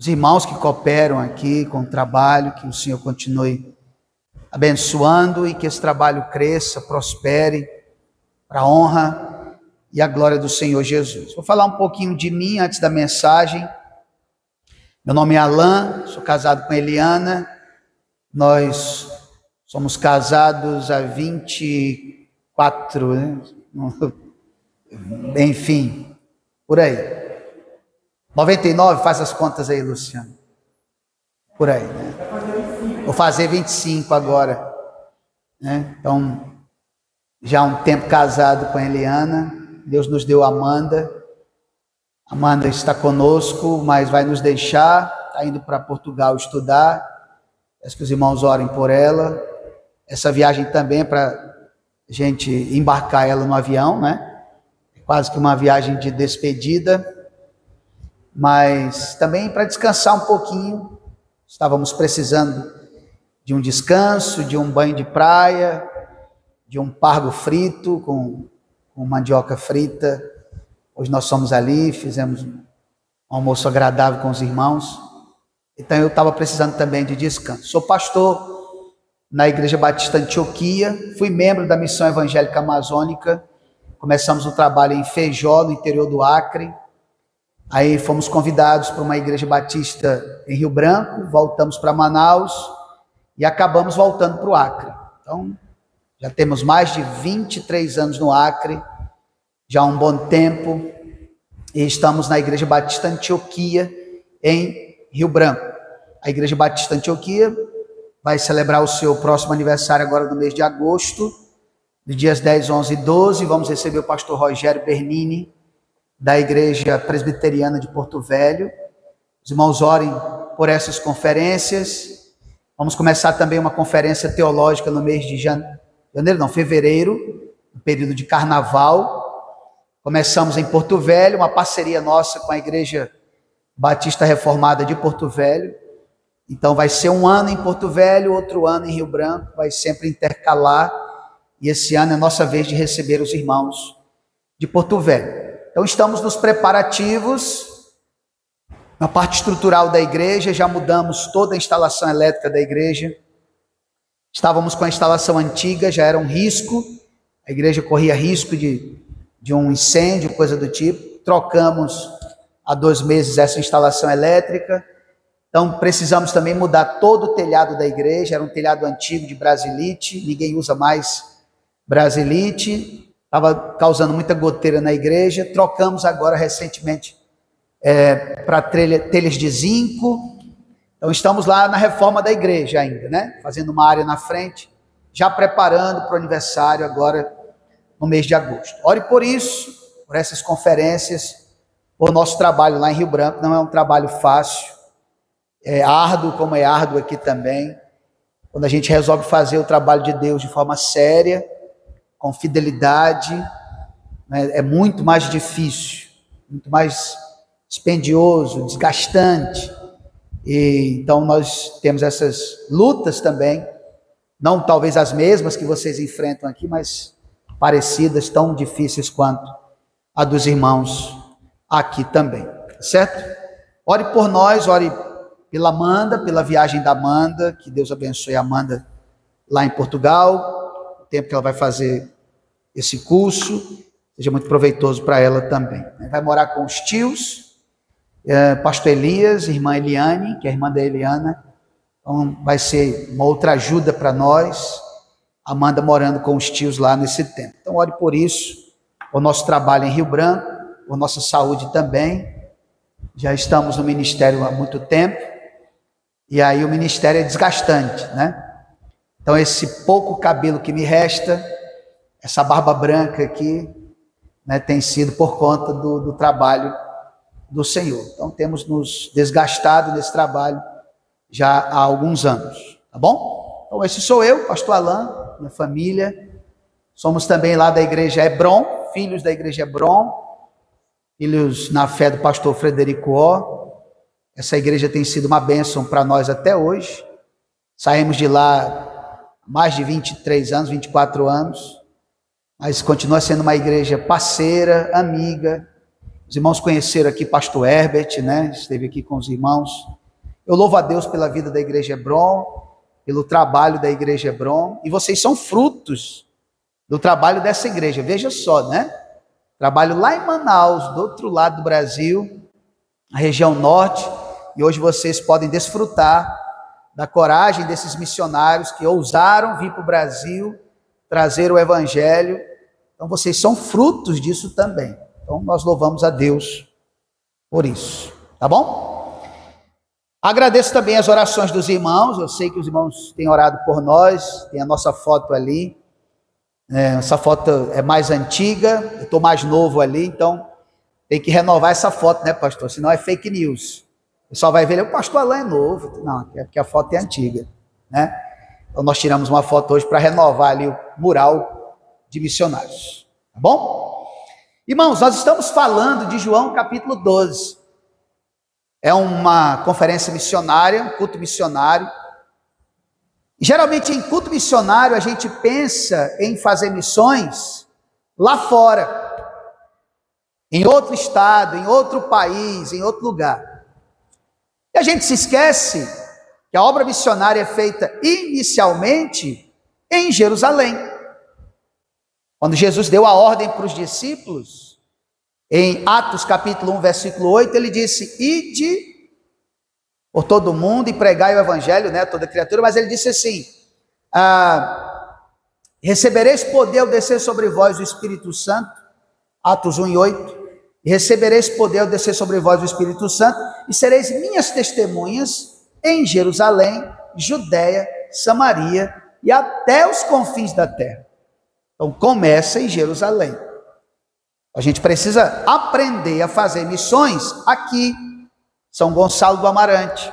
irmãos que cooperam aqui com o trabalho, que o Senhor continue abençoando e que esse trabalho cresça, prospere, para a honra e a glória do Senhor Jesus. Vou falar um pouquinho de mim antes da mensagem. Meu nome é Alain, sou casado com Eliana, nós somos casados há 24, né? Enfim, por aí. 99, faz as contas aí, Luciano. Por aí, né? Vou fazer 25 agora, né? Então, já há um tempo casado com a Eliana. Deus nos deu a Amanda. Amanda está conosco, mas vai nos deixar. Está indo para Portugal estudar. Peço que os irmãos orem por ela. Essa viagem também é para a gente embarcar ela no avião, né? É quase que uma viagem de despedida. Mas também para descansar um pouquinho. Estávamos precisando de um descanso, de um banho de praia, de um pargo frito com mandioca frita. Hoje nós fomos ali, fizemos um almoço agradável com os irmãos. Então eu estava precisando também de descanso. Sou pastor na Igreja Batista Antioquia, fui membro da Missão Evangélica Amazônica. Começamos o trabalho em Feijó, no interior do Acre. Aí fomos convidados para uma igreja batista em Rio Branco, voltamos para Manaus e acabamos voltando para o Acre. Então, já temos mais de 23 anos no Acre, já há um bom tempo, e estamos na Igreja Batista Antioquia, em Rio Branco. A Igreja Batista Antioquia vai celebrar o seu próximo aniversário agora no mês de agosto, nos dias 10, 11 e 12, vamos receber o pastor Rogério Bernini, da Igreja Presbiteriana de Porto Velho. Os irmãos orem por essas conferências. Vamos começar também uma conferência teológica no mês de fevereiro, no período de carnaval. Começamos em Porto Velho, uma parceria nossa com a Igreja Batista Reformada de Porto Velho. Então vai ser um ano em Porto Velho, outro ano em Rio Branco, vai sempre intercalar. E esse ano é a nossa vez de receber os irmãos de Porto Velho. Então estamos nos preparativos, na parte estrutural da igreja, já mudamos toda a instalação elétrica da igreja. Estávamos com a instalação antiga, já era um risco, a igreja corria risco de um incêndio, coisa do tipo. Trocamos há 2 meses essa instalação elétrica. Então precisamos também mudar todo o telhado da igreja, era um telhado antigo de brasilite, ninguém usa mais brasilite. Estava causando muita goteira na igreja. Trocamos agora recentemente para telhas de zinco. Então estamos lá na reforma da igreja ainda, né? Fazendo uma área na frente, já preparando para o aniversário agora no mês de agosto. Ore por isso, por essas conferências, por nosso trabalho lá em Rio Branco. Não é um trabalho fácil, é árduo, como é árduo aqui também. Quando a gente resolve fazer o trabalho de Deus de forma séria, com fidelidade, né, é muito mais difícil, muito mais dispendioso, desgastante. E então nós temos essas lutas também, não talvez as mesmas que vocês enfrentam aqui, mas parecidas, tão difíceis quanto a dos irmãos aqui também, certo? Ore por nós, ore pela Amanda, pela viagem da Amanda, que Deus abençoe a Amanda lá em Portugal, o tempo que ela vai fazer esse curso, seja muito proveitoso para ela também. Vai morar com os tios, pastor Elias, irmã Eliane, que é a irmã da Eliana, então vai ser uma outra ajuda para nós, Amanda morando com os tios lá nesse tempo. Então ore por isso, o nosso trabalho em Rio Branco, a nossa saúde também. Já estamos no ministério há muito tempo, e aí o ministério é desgastante, né? Então esse pouco cabelo que me resta, essa barba branca aqui, né, tem sido por conta do trabalho do Senhor. Então temos nos desgastado nesse trabalho já há alguns anos, tá bom? Então esse sou eu, pastor Alain, minha família. Somos também lá da igreja Hebron, filhos da igreja Hebron, filhos na fé do pastor Frederico O. Essa igreja tem sido uma bênção para nós até hoje. Saímos de lá há mais de 23 anos, 24 anos, mas continua sendo uma igreja parceira, amiga, Os irmãos conheceram aqui pastor Herbert, né? Esteve aqui com os irmãos. Eu louvo a Deus pela vida da Igreja Hebron, pelo trabalho da Igreja Hebron, e vocês são frutos do trabalho dessa igreja. Veja só, né? Trabalho lá em Manaus, do outro lado do Brasil, na região norte, e hoje vocês podem desfrutar da coragem desses missionários que ousaram vir para o Brasil, trazer o Evangelho. Então vocês são frutos disso também. Então nós louvamos a Deus por isso, tá bom? Agradeço também as orações dos irmãos. Eu sei que os irmãos têm orado por nós. Tem a nossa foto ali. Essa foto é mais antiga. Eu estou mais novo ali, então tem que renovar essa foto, né, pastor? Senão é fake news. O pessoal vai ver, o pastor Alain é novo. Não, é porque a foto é antiga, né? Então nós tiramos uma foto hoje para renovar ali o mural de missionários, tá bom? Irmãos, nós estamos falando de João capítulo 12. É uma conferência missionária, um culto missionário. E, geralmente em culto missionário a gente pensa em fazer missões lá fora, em outro estado, em outro país, em outro lugar. E a gente se esquece que a obra missionária é feita inicialmente em Jerusalém. Quando Jesus deu a ordem para os discípulos, em Atos capítulo 1, versículo 8, ele disse: ide por todo mundo e pregai o evangelho, né, a toda criatura, mas ele disse assim: recebereis poder ao descer sobre vós o Espírito Santo, Atos 1 e 8, e recebereis poder ao descer sobre vós o Espírito Santo, e sereis minhas testemunhas em Jerusalém, Judeia, Samaria e até os confins da terra. Então começa em Jerusalém. A gente precisa aprender a fazer missões aqui, São Gonçalo do Amarante,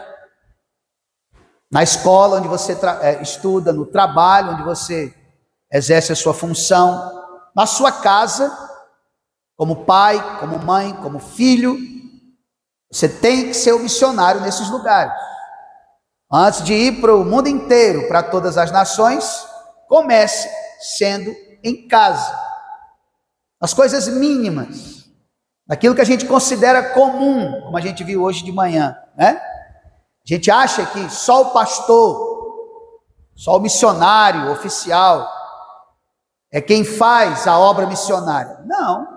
na escola onde você estuda, no trabalho onde você exerce a sua função, na sua casa, como pai, como mãe, como filho. Você tem que ser um missionário nesses lugares. Antes de ir para o mundo inteiro, para todas as nações, comece sendo em casa. As coisas mínimas, aquilo que a gente considera comum, como a gente viu hoje de manhã, né? A gente acha que só o pastor, só o missionário oficial é quem faz a obra missionária. Não.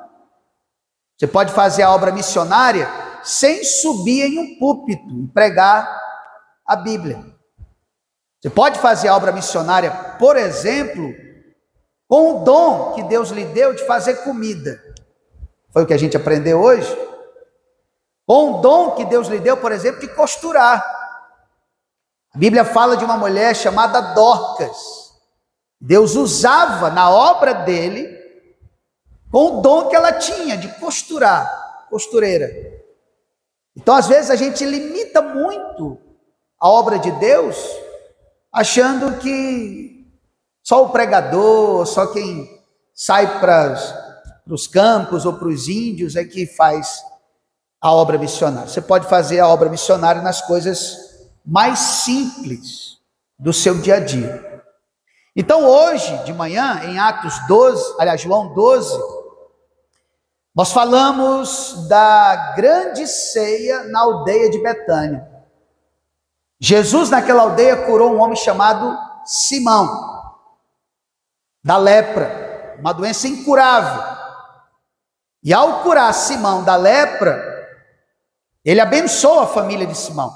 Você pode fazer a obra missionária sem subir em um púlpito e pregar a Bíblia. Você pode fazer a obra missionária, por exemplo, com o dom que Deus lhe deu de fazer comida. Foi o que a gente aprendeu hoje. Com o dom que Deus lhe deu, por exemplo, de costurar. A Bíblia fala de uma mulher chamada Dorcas. Deus usava na obra dele, com o dom que ela tinha de costurar, costureira. Então, às vezes, a gente limita muito a obra de Deus, achando que só o pregador, só quem sai para os campos ou para os índios é que faz a obra missionária. Você pode fazer a obra missionária nas coisas mais simples do seu dia a dia. Então hoje de manhã, em Atos 12, aliás, João 12, nós falamos da grande ceia na aldeia de Betânia. Jesus naquela aldeia curou um homem chamado Simão, da lepra, uma doença incurável. E ao curar Simão da lepra, ele abençoa a família de Simão.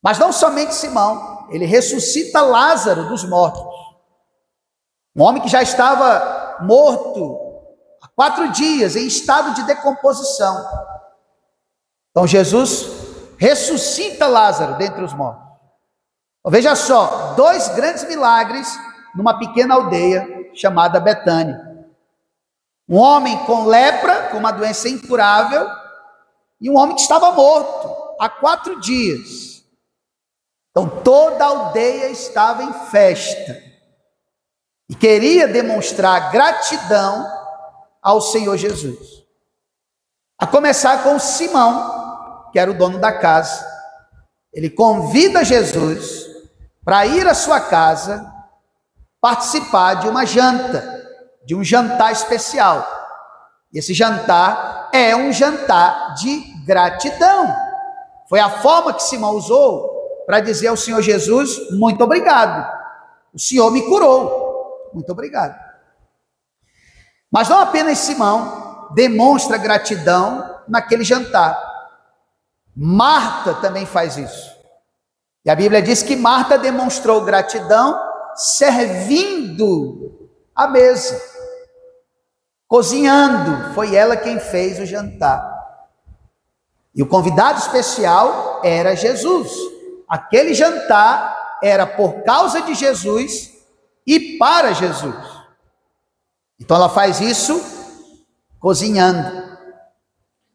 Mas não somente Simão, ele ressuscita Lázaro dos mortos. Um homem que já estava morto há 4 dias, em estado de decomposição. Então Jesus ressuscita Lázaro dentre os mortos. Então, veja só, 2 grandes milagres numa pequena aldeia chamada Betânia. Um homem com lepra, com uma doença incurável, e um homem que estava morto há 4 dias. Então toda a aldeia estava em festa e queria demonstrar gratidão ao Senhor Jesus. A começar com Simão, que era o dono da casa. Ele convida Jesus para ir à sua casa participar de uma janta, de um jantar especial. E esse jantar é um jantar de gratidão. Foi a forma que Simão usou para dizer ao Senhor Jesus: muito obrigado, o Senhor me curou, muito obrigado. Mas não apenas Simão demonstra gratidão naquele jantar, Marta também faz isso. E a Bíblia diz que Marta demonstrou gratidão servindo a mesa, cozinhando. Foi ela quem fez o jantar. E o convidado especial era Jesus. Aquele jantar era por causa de Jesus e para Jesus. Então ela faz isso cozinhando.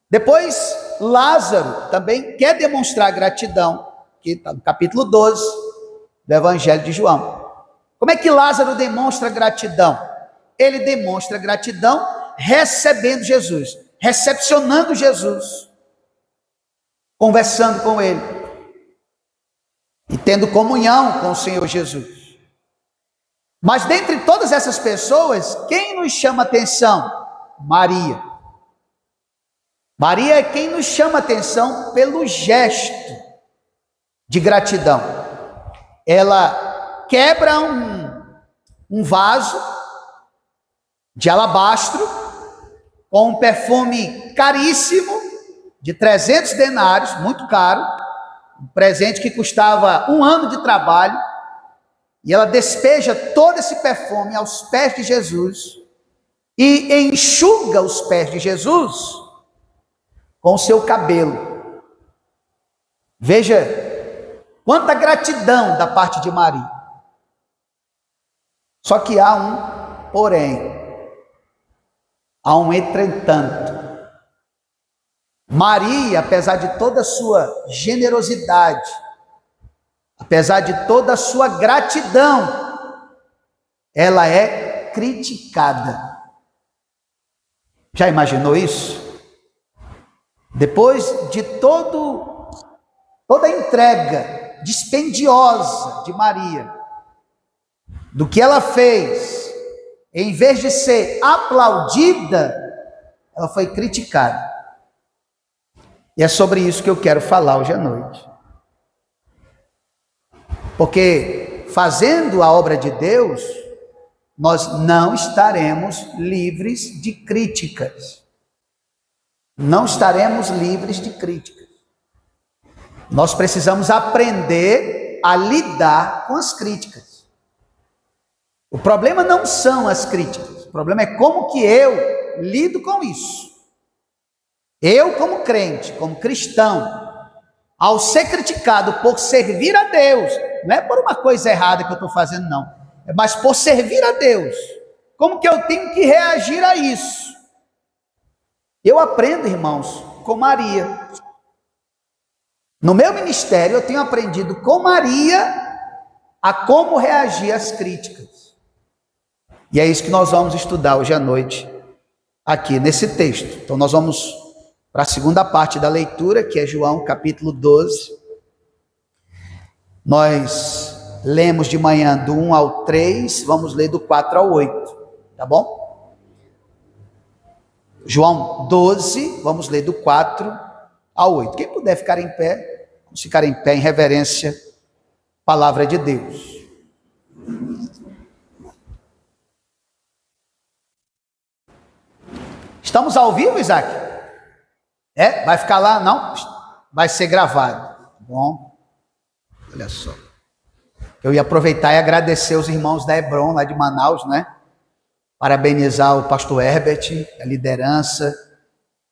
Depois, Lázaro também quer demonstrar gratidão, que está no capítulo 12 do Evangelho de João. Como é que Lázaro demonstra gratidão? Ele demonstra gratidão recebendo Jesus, recepcionando Jesus, conversando com ele e tendo comunhão com o Senhor Jesus. Mas dentre todas essas pessoas, quem nos chama atenção? Maria. Maria é quem nos chama atenção pelo gesto de gratidão. Ela quebra um vaso de alabastro com um perfume caríssimo de 300 denários, muito caro, um presente que custava 1 ano de trabalho, e ela despeja todo esse perfume aos pés de Jesus e enxuga os pés de Jesus com o seu cabelo. Veja quanta gratidão da parte de Maria. Só que há um porém, há um entretanto. Maria, apesar de toda a sua generosidade, apesar de toda a sua gratidão, ela é criticada. Já imaginou isso? Depois de toda a entrega dispendiosa de Maria, do que ela fez, em vez de ser aplaudida, ela foi criticada. E é sobre isso que eu quero falar hoje à noite. Porque fazendo a obra de Deus, nós não estaremos livres de críticas. Não estaremos livres de críticas. Nós precisamos aprender a lidar com as críticas. O problema não são as críticas, o problema é como que eu lido com isso. Eu, como crente, como cristão, ao ser criticado por servir a Deus, não é por uma coisa errada que eu estou fazendo, não, mas por servir a Deus, como que eu tenho que reagir a isso? Eu aprendo, irmãos, com Maria. No meu ministério, eu tenho aprendido com Maria a como reagir às críticas. E é isso que nós vamos estudar hoje à noite, aqui nesse texto. Então nós vamos para a segunda parte da leitura, que é João capítulo 12. Nós lemos de manhã do 1 ao 3, vamos ler do 4 ao 8, tá bom? João 12, vamos ler do 4 ao 8. Quem puder ficar em pé, vamos ficar em pé em reverência à palavra de Deus. Estamos ao vivo, Isaac? Vai ficar lá? Não? Vai ser gravado. Bom, olha só. Eu ia aproveitar e agradecer os irmãos da Hebron, lá de Manaus, né? Parabenizar o pastor Herbert, a liderança,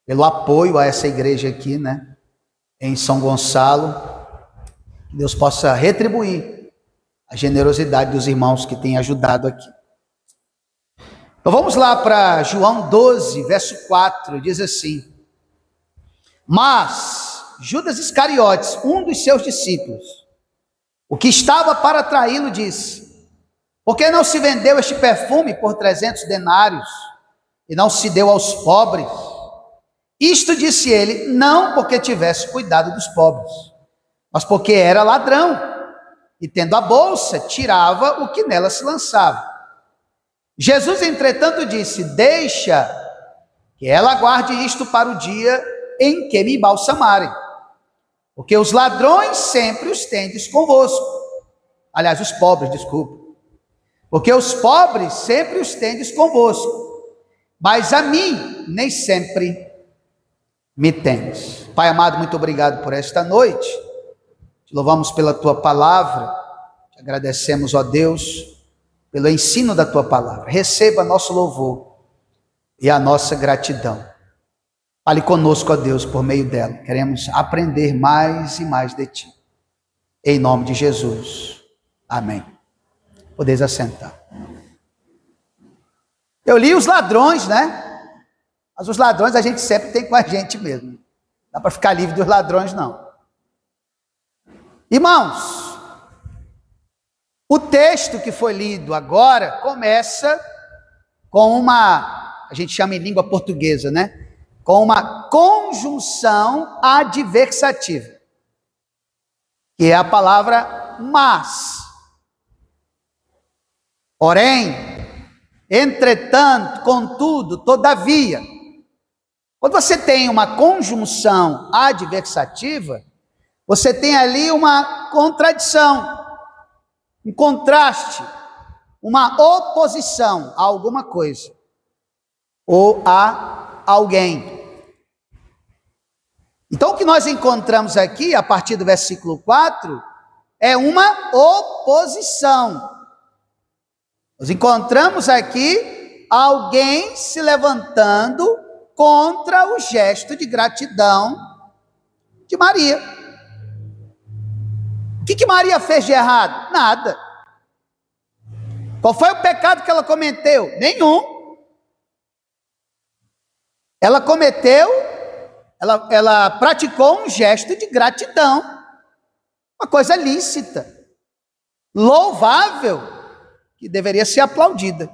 pelo apoio a essa igreja aqui, né? Em São Gonçalo. Que Deus possa retribuir a generosidade dos irmãos que têm ajudado aqui. Então vamos lá para João 12, verso 4, diz assim: Mas Judas Iscariotes, um dos seus discípulos, o que estava para traí-lo, disse: Por que não se vendeu este perfume por 300 denários e não se deu aos pobres? Isto disse ele, não porque tivesse cuidado dos pobres, mas porque era ladrão, e tendo a bolsa, tirava o que nela se lançava. Jesus, entretanto, disse: Deixa que ela guarde isto para o dia em que me embalsamarem, porque os ladrões sempre os tendes convosco. Aliás, os pobres, desculpa. Porque os pobres sempre os tendes convosco, mas a mim nem sempre me tendes. Pai amado, muito obrigado por esta noite. Te louvamos pela tua palavra. Te agradecemos, ó Deus, pelo ensino da tua palavra. Receba nosso louvor e a nossa gratidão. Fale conosco, ó Deus, por meio dela. Queremos aprender mais e mais de ti. Em nome de Jesus. Amém. Podeis assentar. Eu li os ladrões, né? Mas os ladrões a gente sempre tem com a gente mesmo. Não dá para ficar livre dos ladrões, não. Irmãos, o texto que foi lido agora começa com uma, a gente chama em língua portuguesa, né? Com uma conjunção adversativa, que é a palavra mas. Porém, entretanto, contudo, todavia. Quando você tem uma conjunção adversativa, você tem ali uma contradição, um contraste, uma oposição a alguma coisa ou a alguém. Então, o que nós encontramos aqui, a partir do versículo 4, é uma oposição. Nós encontramos aqui alguém se levantando contra o gesto de gratidão de Maria. O que Maria fez de errado? Nada. Qual foi o pecado que ela cometeu? Nenhum. Ela praticou um gesto de gratidão, uma coisa lícita, louvável, que deveria ser aplaudida.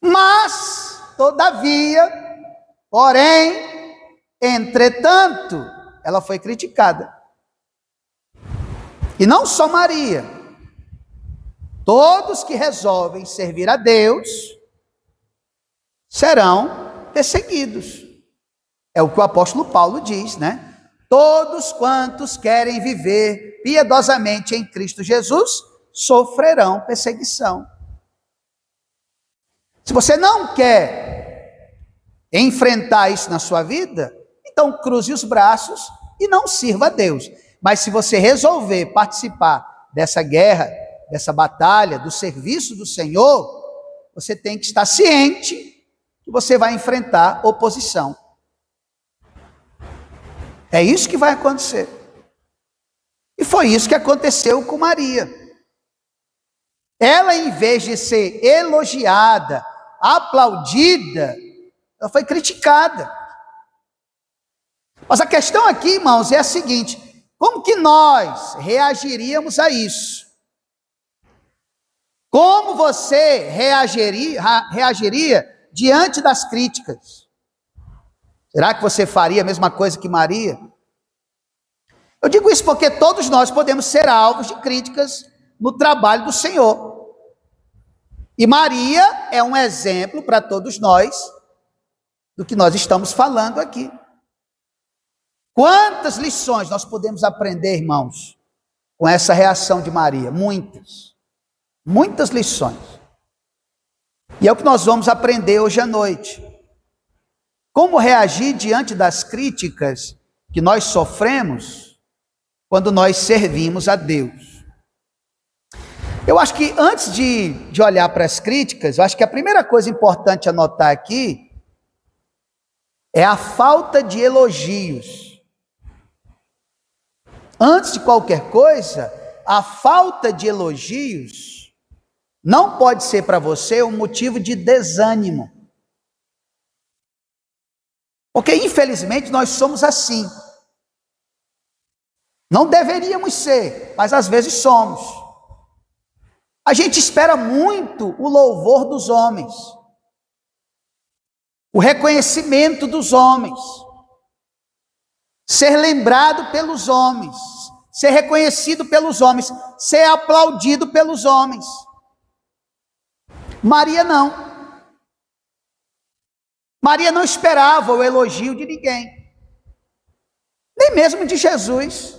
Mas, todavia, porém, entretanto, ela foi criticada. E não só Maria. Todos que resolvem servir a Deus serão perseguidos. É o que o apóstolo Paulo diz, né? Todos quantos querem viver piedosamente em Cristo Jesus sofrerão perseguição. Se você não quer enfrentar isso na sua vida, então cruze os braços e não sirva a Deus. Mas se você resolver participar dessa guerra, dessa batalha, do serviço do Senhor, você tem que estar ciente que você vai enfrentar oposição. É isso que vai acontecer. E foi isso que aconteceu com Maria. Ela, em vez de ser elogiada, aplaudida, ela foi criticada. Mas a questão aqui, irmãos, é a seguinte: como que nós reagiríamos a isso? Como você reagiria diante das críticas? Será que você faria a mesma coisa que Maria? Eu digo isso porque todos nós podemos ser alvos de críticas no trabalho do Senhor. E Maria é um exemplo para todos nós do que nós estamos falando aqui. Quantas lições nós podemos aprender, irmãos, com essa reação de Maria? Muitas. Muitas lições. E é o que nós vamos aprender hoje à noite. Como reagir diante das críticas que nós sofremos quando nós servimos a Deus. Eu acho que antes de olhar para as críticas, eu acho que a primeira coisa importante a notar aqui é a falta de elogios. Antes de qualquer coisa, a falta de elogios não pode ser para você um motivo de desânimo. Porque, infelizmente, nós somos assim. Não deveríamos ser, mas às vezes somos. A gente espera muito o louvor dos homens, o reconhecimento dos homens, ser lembrado pelos homens, ser reconhecido pelos homens, ser aplaudido pelos homens. Maria não. Maria não esperava o elogio de ninguém, nem mesmo de Jesus.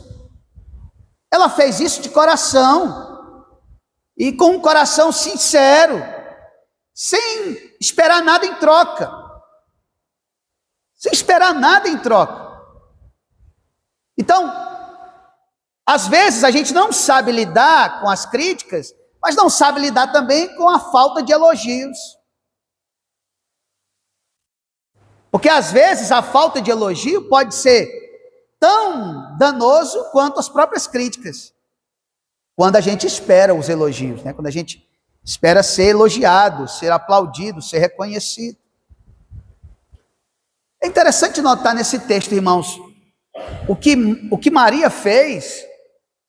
Ela fez isso de coração, e com um coração sincero, sem esperar nada em troca. Sem esperar nada em troca. Então, às vezes a gente não sabe lidar com as críticas, mas não sabe lidar também com a falta de elogios. Porque às vezes a falta de elogio pode ser tão danoso quanto as próprias críticas. Quando a gente espera os elogios, né? Quando a gente espera ser elogiado, ser aplaudido, ser reconhecido. É interessante notar nesse texto, irmãos, o que Maria fez,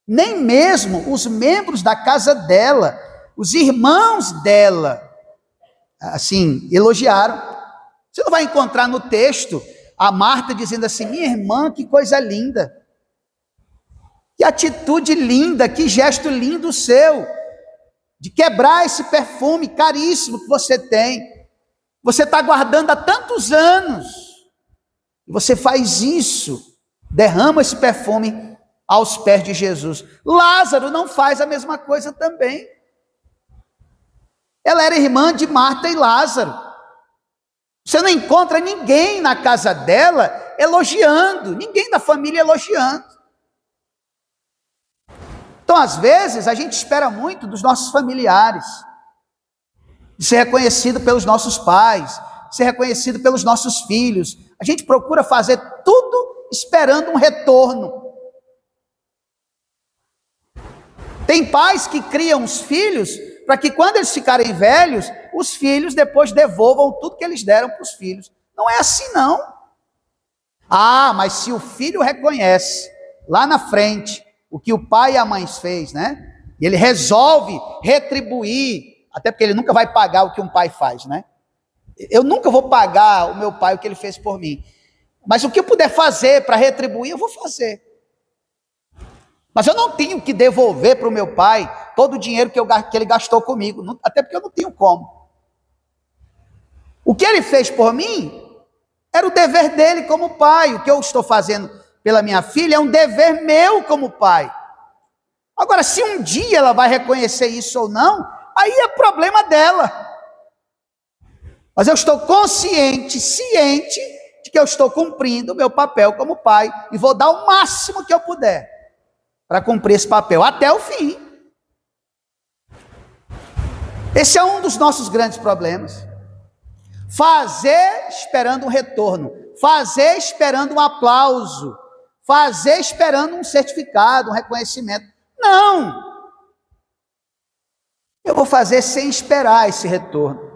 nem mesmo os membros da casa dela, os irmãos dela, assim, elogiaram. Você não vai encontrar no texto a Marta dizendo assim: minha irmã, que coisa linda, que atitude linda, que gesto lindo seu, de quebrar esse perfume caríssimo que você tem. Você está guardando há tantos anos, e você faz isso, derrama esse perfume aos pés de Jesus. Lázaro não faz a mesma coisa também. Ela era irmã de Marta e Lázaro. Você não encontra ninguém na casa dela elogiando, ninguém da família elogiando. Então, às vezes, a gente espera muito dos nossos familiares, de ser reconhecido pelos nossos pais, de ser reconhecido pelos nossos filhos. A gente procura fazer tudo esperando um retorno. Tem pais que criam os filhos para que quando eles ficarem velhos, os filhos depois devolvam tudo que eles deram para os filhos. Não é assim, não. Ah, mas se o filho reconhece lá na frente o que o pai e a mãe fez, né? E ele resolve retribuir, até porque ele nunca vai pagar o que um pai faz, né? Eu nunca vou pagar o meu pai o que ele fez por mim. Mas o que eu puder fazer para retribuir, eu vou fazer. Mas eu não tenho que devolver para o meu pai todo o dinheiro que ele gastou comigo, até porque eu não tenho como. O que ele fez por mim era o dever dele como pai. O que eu estou fazendo pela minha filha é um dever meu como pai. Agora, se um dia ela vai reconhecer isso ou não, aí é problema dela. Mas eu estou ciente de que eu estou cumprindo o meu papel como pai, e vou dar o máximo que eu puder para cumprir esse papel, até o fim. Esse é um dos nossos grandes problemas. Fazer esperando um retorno, fazer esperando um aplauso, fazer esperando um certificado, um reconhecimento. Não! Eu vou fazer sem esperar esse retorno.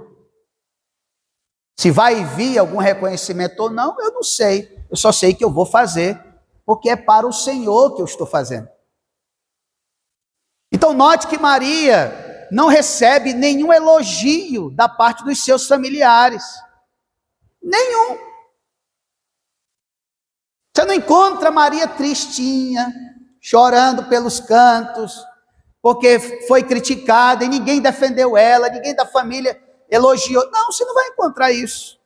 Se vai vir algum reconhecimento ou não, eu não sei. Eu só sei que eu vou fazer, porque é para o Senhor que eu estou fazendo. Então note que Maria não recebe nenhum elogio da parte dos seus familiares. Nenhum. Você não encontra Maria tristinha, chorando pelos cantos, porque foi criticada e ninguém defendeu ela, ninguém da família elogiou. Não, você não vai encontrar isso.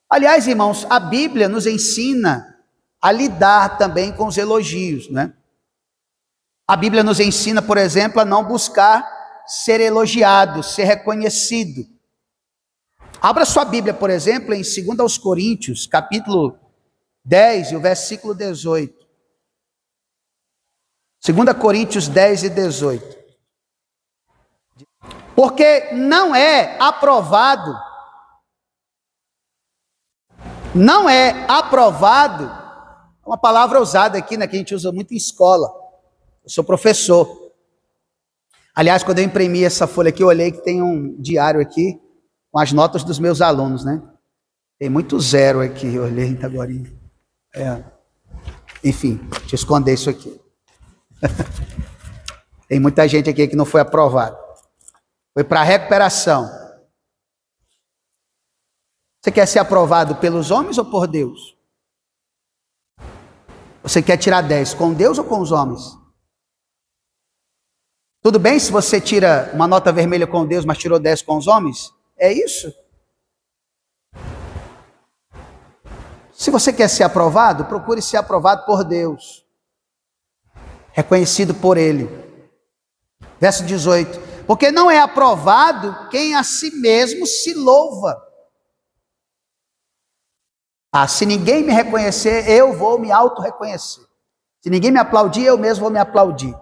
Aliás, irmãos, a Bíblia nos ensina a lidar também com os elogios, né? A Bíblia nos ensina, por exemplo, a não buscar ser elogiado, ser reconhecido. Abra sua Bíblia, por exemplo, em 2 Coríntios, capítulo 10 e o versículo 18. 2 Coríntios 10 e 18. Porque não é aprovado, uma palavra usada aqui, né, que a gente usa muito em escola. Eu sou professor. Aliás, quando eu imprimi essa folha aqui, eu olhei que tem um diário aqui com as notas dos meus alunos, né? Tem muito zero aqui, eu olhei agora. Enfim, deixa eu esconder isso aqui. Tem muita gente aqui que não foi aprovado. Foi para recuperação. Você quer ser aprovado pelos homens ou por Deus? Você quer tirar 10 com Deus ou com os homens? Tudo bem se você tira uma nota vermelha com Deus, mas tirou 10 com os homens? É isso? Se você quer ser aprovado, procure ser aprovado por Deus, reconhecido por Ele. Verso 18: porque não é aprovado quem a si mesmo se louva. Se ninguém me reconhecer, eu vou me auto-reconhecer. Se ninguém me aplaudir, eu mesmo vou me aplaudir.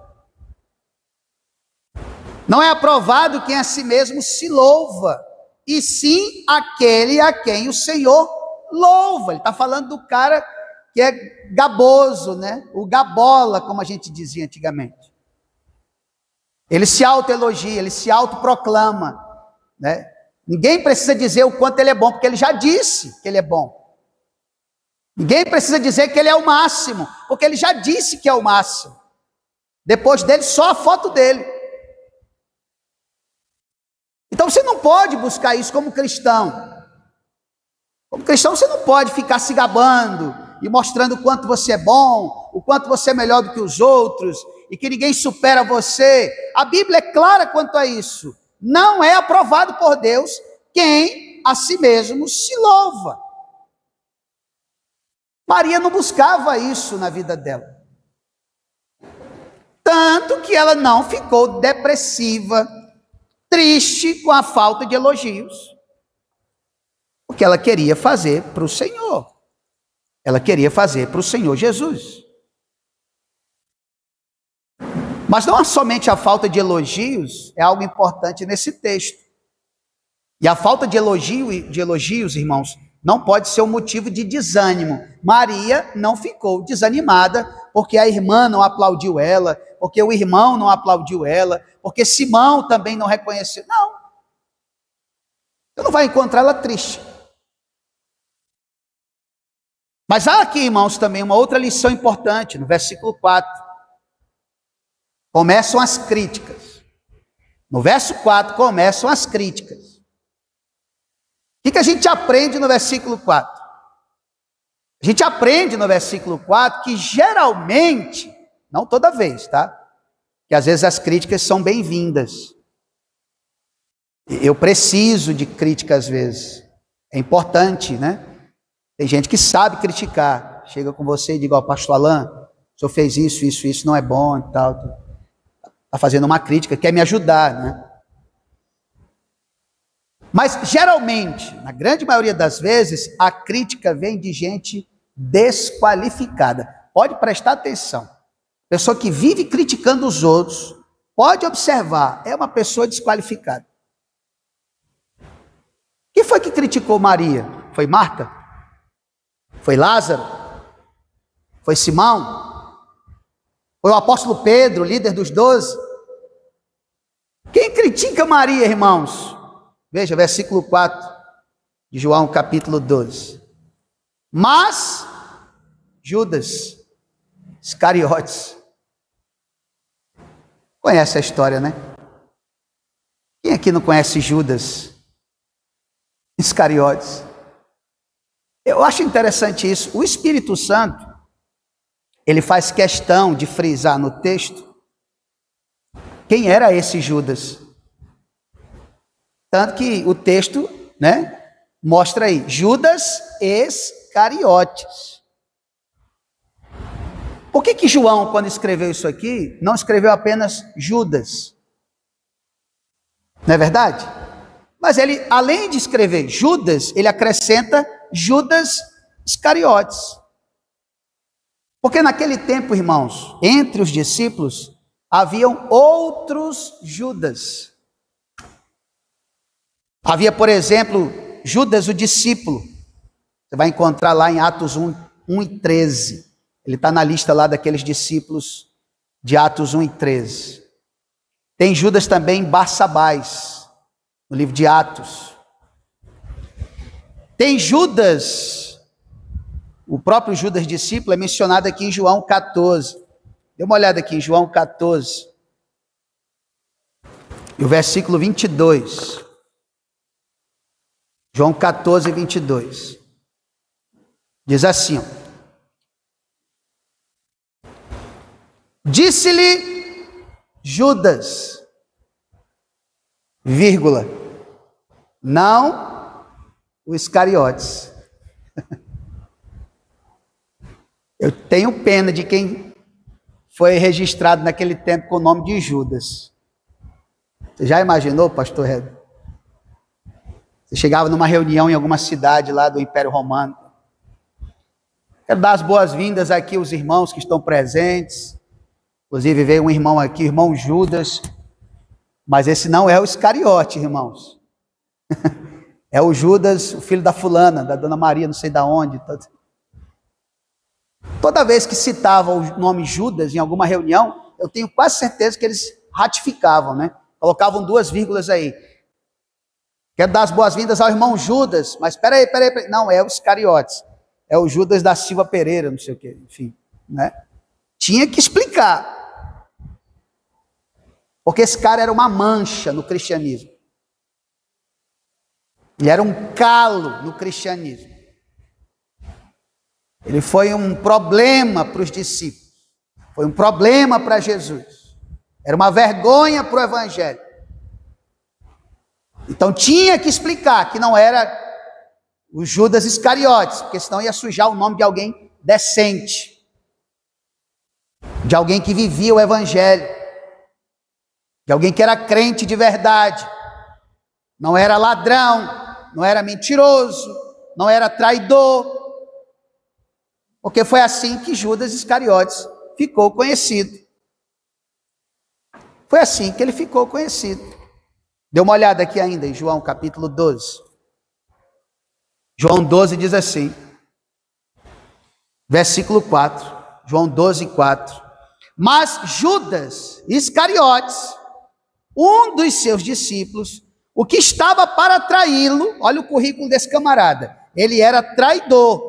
Não é aprovado quem a si mesmo se louva, e sim aquele a quem o Senhor louva. Ele está falando do cara que é gaboso, né? O gabola, como a gente dizia antigamente. Ele se autoelogia, ele se autoproclama, né? Ninguém precisa dizer o quanto ele é bom, porque ele já disse que ele é bom. Ninguém precisa dizer que ele é o máximo, porque ele já disse que é o máximo. Depois dele, só a foto dele. Então você não pode buscar isso como cristão. Como cristão você não pode ficar se gabando e mostrando o quanto você é bom, o quanto você é melhor do que os outros e que ninguém supera você. A Bíblia é clara quanto a isso. Não é aprovado por Deus quem a si mesmo se louva. Maria não buscava isso na vida dela. Tanto que ela não ficou depressiva, triste com a falta de elogios. Porque ela queria fazer para o Senhor. Ela queria fazer para o Senhor Jesus. Mas não somente a falta de elogios é algo importante nesse texto. E a falta de elogios, irmãos, não pode ser um motivo de desânimo. Maria não ficou desanimada porque a irmã não aplaudiu ela, porque o irmão não aplaudiu ela, porque Simão também não reconheceu. Não. Você não vai encontrar ela triste. Mas há aqui, irmãos, também uma outra lição importante, no versículo 4. Começam as críticas. No verso 4 começam as críticas. O que a gente aprende no versículo 4? A gente aprende no versículo 4 que geralmente, não toda vez, tá? Que às vezes as críticas são bem-vindas. Eu preciso de crítica às vezes. É importante, né? Tem gente que sabe criticar. Chega com você e diz: ó, pastor Alain, o senhor fez isso não é bom e tal. Está fazendo uma crítica, quer me ajudar, né? Mas, geralmente, na grande maioria das vezes, a crítica vem de gente desqualificada. Pode prestar atenção. Pessoa que vive criticando os outros, pode observar, é uma pessoa desqualificada. Quem foi que criticou Maria? Foi Marta? Foi Lázaro? Foi Simão? Foi o apóstolo Pedro, líder dos 12? Quem critica Maria, irmãos? Veja, versículo 4 de João, capítulo 12. Mas Judas Iscariotes. Conhece a história, né? Quem aqui não conhece Judas Iscariotes? Eu acho interessante isso. O Espírito Santo, ele faz questão de frisar no texto quem era esse Judas. Tanto que o texto, né, mostra aí, Judas Iscariotes. Por que João, quando escreveu isso aqui, não escreveu apenas Judas? Não é verdade? Mas ele, além de escrever Judas, ele acrescenta Judas Iscariotes. Porque naquele tempo, irmãos, entre os discípulos, haviam outros Judas. Havia, por exemplo, Judas o discípulo. Você vai encontrar lá em Atos 1 e 13. Ele está na lista lá daqueles discípulos de Atos 1 e 13. Tem Judas também Barsabás, no livro de Atos. Tem Judas, o próprio Judas discípulo é mencionado aqui em João 14. Dê uma olhada aqui em João 14. E o versículo 22. João 14, 22. Diz assim: disse-lhe Judas, vírgula, não o Iscariotes. Eu tenho pena de quem foi registrado naquele tempo com o nome de Judas. Você já imaginou, pastor Red? Você chegava numa reunião em alguma cidade lá do Império Romano. Quero dar as boas-vindas aqui aos irmãos que estão presentes. Inclusive veio um irmão aqui, irmão Judas. Mas esse não é o Iscariote, irmãos. É o Judas, o filho da fulana, da dona Maria, não sei de onde. Toda vez que citava o nome Judas em alguma reunião, eu tenho quase certeza que eles ratificavam, né? Colocavam 2 vírgulas aí. Quero dar as boas-vindas ao irmão Judas, mas peraí. Não, é o Iscariotes. É o Judas da Silva Pereira, não sei o quê, enfim, né? Tinha que explicar. Porque esse cara era uma mancha no cristianismo. Ele era um calo no cristianismo. Ele foi um problema para os discípulos. Foi um problema para Jesus. Era uma vergonha para o evangelho. Então tinha que explicar que não era o Judas Iscariotes, porque senão ia sujar o nome de alguém decente. De alguém que vivia o evangelho. De alguém que era crente de verdade. Não era ladrão, não era mentiroso, não era traidor. Porque foi assim que Judas Iscariotes ficou conhecido. Foi assim que ele ficou conhecido. Dê uma olhada aqui ainda em João capítulo 12. João 12 diz assim, versículo 4. João 12, 4. Mas Judas Iscariotes, um dos seus discípulos, o que estava para traí-lo, olha o currículo desse camarada, ele era traidor.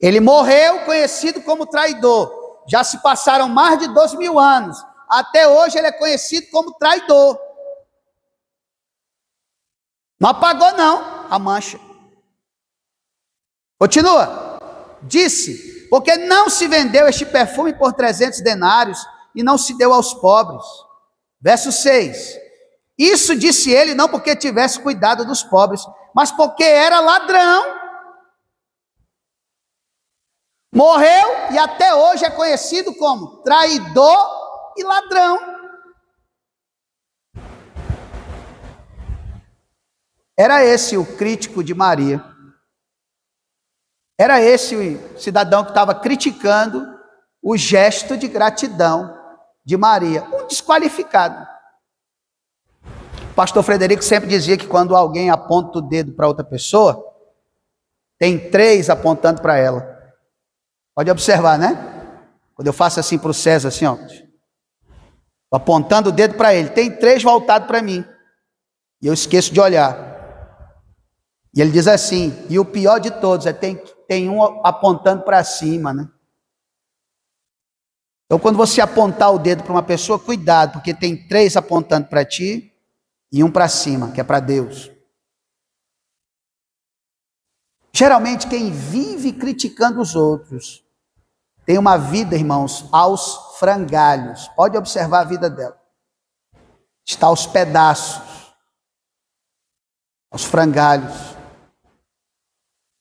Ele morreu conhecido como traidor. Já se passaram mais de 2000 anos. Até hoje ele é conhecido como traidor. Não apagou não a mancha. Continua. Disse, porque não se vendeu este perfume por 300 denários e não se deu aos pobres. Verso 6. Isso disse ele não porque tivesse cuidado dos pobres, mas porque era ladrão. Morreu e até hoje é conhecido como traidor e ladrão. Era esse o crítico de Maria. Era esse o cidadão que estava criticando o gesto de gratidão de Maria. Um desqualificado. O pastor Frederico sempre dizia que quando alguém aponta o dedo para outra pessoa, tem 3 apontando para ela. Pode observar, né? Quando eu faço assim para o César, assim, ó, apontando o dedo para ele, tem 3 voltados para mim. E eu esqueço de olhar. E ele diz assim, e o pior de todos é tem um apontando para cima, né? Então, quando você apontar o dedo para uma pessoa, cuidado, porque tem 3 apontando para ti e um para cima, que é para Deus. Geralmente, quem vive criticando os outros tem uma vida, irmãos, aos frangalhos. Pode observar a vida dela. Está aos pedaços, aos frangalhos.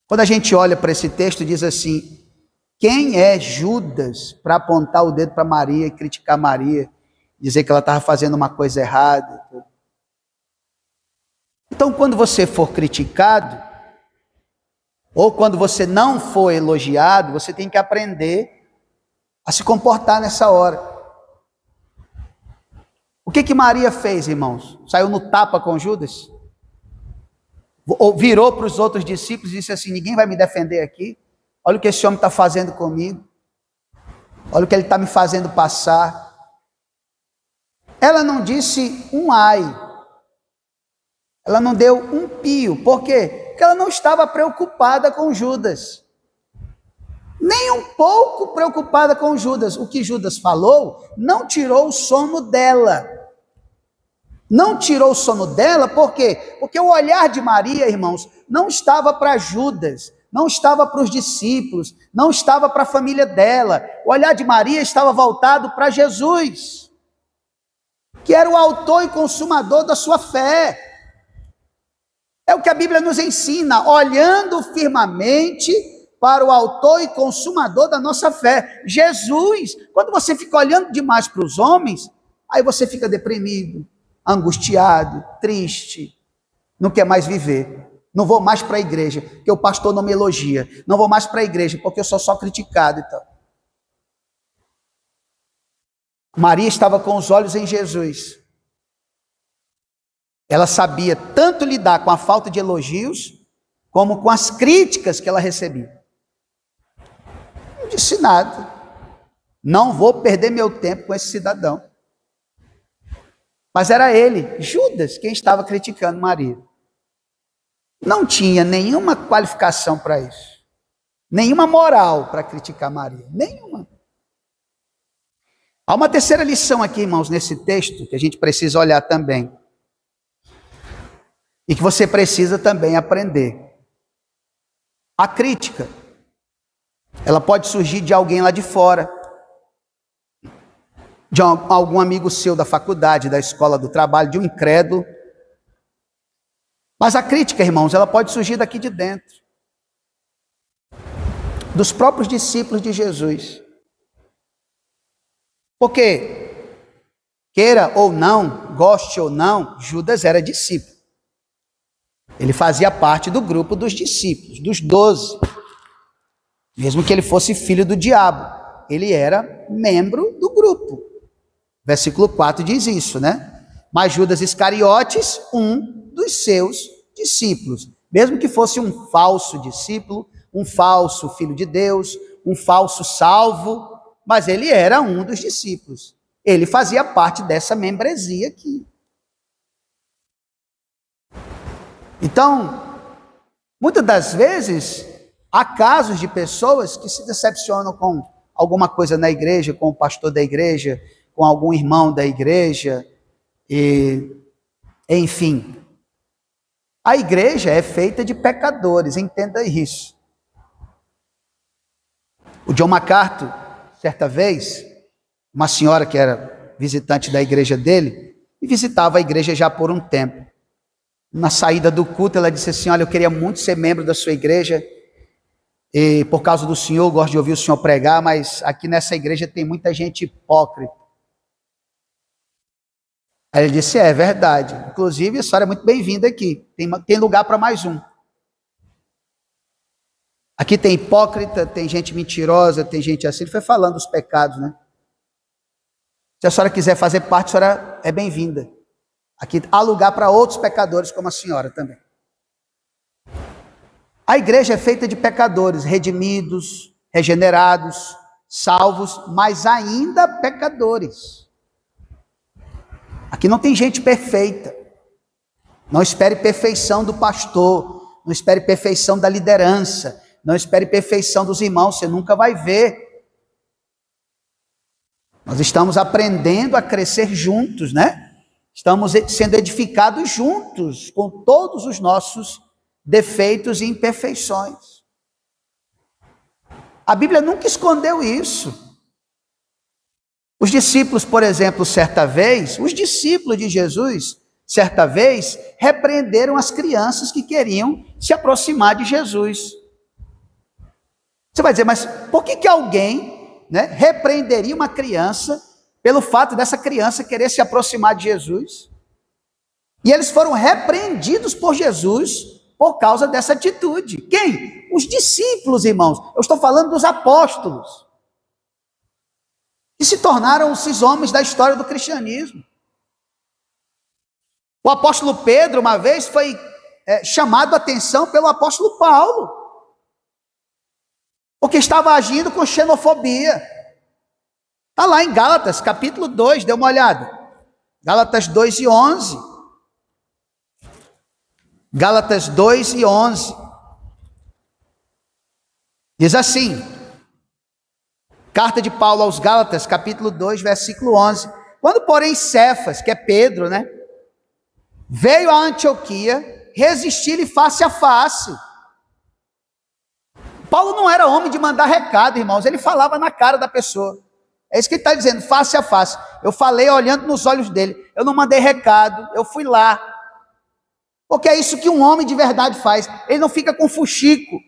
Quando a gente olha para esse texto, diz assim, quem é Judas para apontar o dedo para Maria e criticar Maria, dizer que ela estava fazendo uma coisa errada? Então, quando você for criticado, ou quando você não for elogiado, você tem que aprender a se comportar nessa hora. O que Maria fez, irmãos? Saiu no tapa com Judas? Ou virou para os outros discípulos e disse assim, ninguém vai me defender aqui? Olha o que esse homem está fazendo comigo. Olha o que ele está me fazendo passar. Ela não disse um ai. Ela não deu um pio. Por quê? Porque ela não estava preocupada com Judas. Nem um pouco preocupada com Judas. O que Judas falou não tirou o sono dela. Não tirou o sono dela, por quê? Porque o olhar de Maria, irmãos, não estava para Judas, não estava para os discípulos, não estava para a família dela. O olhar de Maria estava voltado para Jesus, que era o autor e consumador da sua fé. É o que a Bíblia nos ensina, olhando firmemente para o autor e consumador da nossa fé, Jesus. Quando você fica olhando demais para os homens, aí você fica deprimido, angustiado, triste, não quer mais viver. Não vou mais para a igreja, porque o pastor não me elogia. Não vou mais para a igreja, porque eu sou só criticado. Então, Maria estava com os olhos em Jesus. Ela sabia tanto lidar com a falta de elogios, como com as críticas que ela recebia. Não disse nada. Não vou perder meu tempo com esse cidadão. Mas era ele, Judas, quem estava criticando Maria. Não tinha nenhuma qualificação para isso. Nenhuma moral para criticar Maria. Nenhuma. Há uma terceira lição aqui, irmãos, nesse texto, que a gente precisa olhar também. E que você precisa também aprender. A crítica, ela pode surgir de alguém lá de fora, de algum amigo seu da faculdade, da escola, do trabalho, de um incrédulo. Mas a crítica, irmãos, ela pode surgir daqui de dentro, dos próprios discípulos de Jesus. Porque, queira ou não, goste ou não, Judas era discípulo. Ele fazia parte do grupo dos discípulos, dos 12. Mesmo que ele fosse filho do diabo, ele era membro do grupo. Versículo 4 diz isso, né? Mas Judas Iscariotes, um dos seus discípulos. Mesmo que fosse um falso discípulo, um falso filho de Deus, um falso salvo, mas ele era um dos discípulos. Ele fazia parte dessa membresia aqui. Então, muitas das vezes, há casos de pessoas que se decepcionam com alguma coisa na igreja, com o pastor da igreja, com algum irmão da igreja, enfim. A igreja é feita de pecadores, entenda isso. O John MacArthur, certa vez, uma senhora que era visitante da igreja dele, e visitava a igreja já por um tempo. Na saída do culto, ela disse assim: olha, eu queria muito ser membro da sua igreja, e por causa do senhor, eu gosto de ouvir o senhor pregar, mas aqui nessa igreja tem muita gente hipócrita. Aí ele disse: é verdade, inclusive a senhora é muito bem-vinda aqui, tem lugar para mais um. Aqui tem hipócrita, tem gente mentirosa, tem gente assim. Ele foi falando dos pecados, né? Se a senhora quiser fazer parte, a senhora é bem-vinda. Aqui há lugar para outros pecadores como a senhora também. A igreja é feita de pecadores, redimidos, regenerados, salvos, mas ainda pecadores. Aqui não tem gente perfeita. Não espere perfeição do pastor, não espere perfeição da liderança, não espere perfeição dos irmãos, você nunca vai ver. Nós estamos aprendendo a crescer juntos, né? Estamos sendo edificados juntos, com todos os nossos defeitos e imperfeições. A Bíblia nunca escondeu isso. Os discípulos, por exemplo, certa vez, os discípulos de Jesus, certa vez, repreenderam as crianças que queriam se aproximar de Jesus. Você vai dizer, mas por que alguém, né, repreenderia uma criança pelo fato dessa criança querer se aproximar de Jesus? E eles foram repreendidos por Jesus por causa dessa atitude. Quem? Os discípulos, irmãos. Eu estou falando dos apóstolos, que se tornaram esses homens da história do cristianismo. O apóstolo Pedro, uma vez, foi chamado a atenção pelo apóstolo Paulo, porque estava agindo com xenofobia. Está lá em Gálatas, capítulo 2, dê uma olhada. Gálatas 2 e 11. Gálatas 2 e 11. Diz assim, carta de Paulo aos Gálatas, capítulo 2, versículo 11. Quando, porém, Cefas, que é Pedro, né, veio a Antioquia, resistir-lhe face a face. Paulo não era homem de mandar recado, irmãos, ele falava na cara da pessoa. É isso que ele está dizendo, face a face. Eu falei olhando nos olhos dele, eu não mandei recado, eu fui lá. Porque é isso que um homem de verdade faz, ele não fica com fuxico.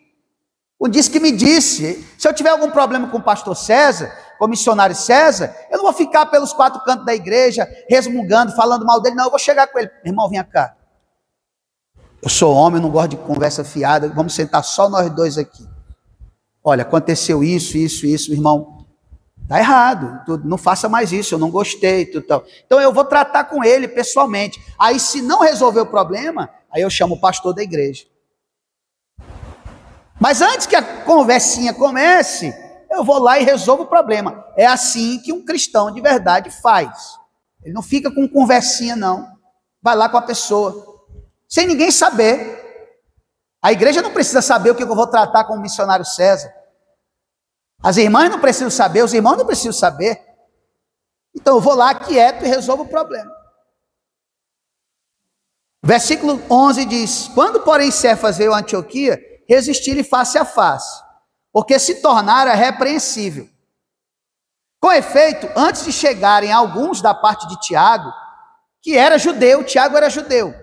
Um disse que me disse, se eu tiver algum problema com o pastor César, com o missionário César, eu não vou ficar pelos quatro cantos da igreja, resmungando, falando mal dele, não, eu vou chegar com ele. Irmão, vem cá. Eu sou homem, eu não gosto de conversa fiada, vamos sentar só nós dois aqui. Olha, aconteceu isso, irmão, tá errado, tudo, não faça mais isso, eu não gostei, tudo tal. Então eu vou tratar com ele pessoalmente. Aí se não resolver o problema, aí eu chamo o pastor da igreja. Mas antes que a conversinha comece, eu vou lá e resolvo o problema. É assim que um cristão de verdade faz. Ele não fica com conversinha, não. Vai lá com a pessoa, sem ninguém saber. A igreja não precisa saber o que eu vou tratar com o missionário César. As irmãs não precisam saber, os irmãos não precisam saber. Então eu vou lá quieto e resolvo o problema. Versículo 11 diz: quando, porém, Cefas veio a Antioquia, resistir-lhe face a face, porque se tornara repreensível. Com efeito, antes de chegarem alguns da parte de Tiago, que era judeu, Tiago era judeu,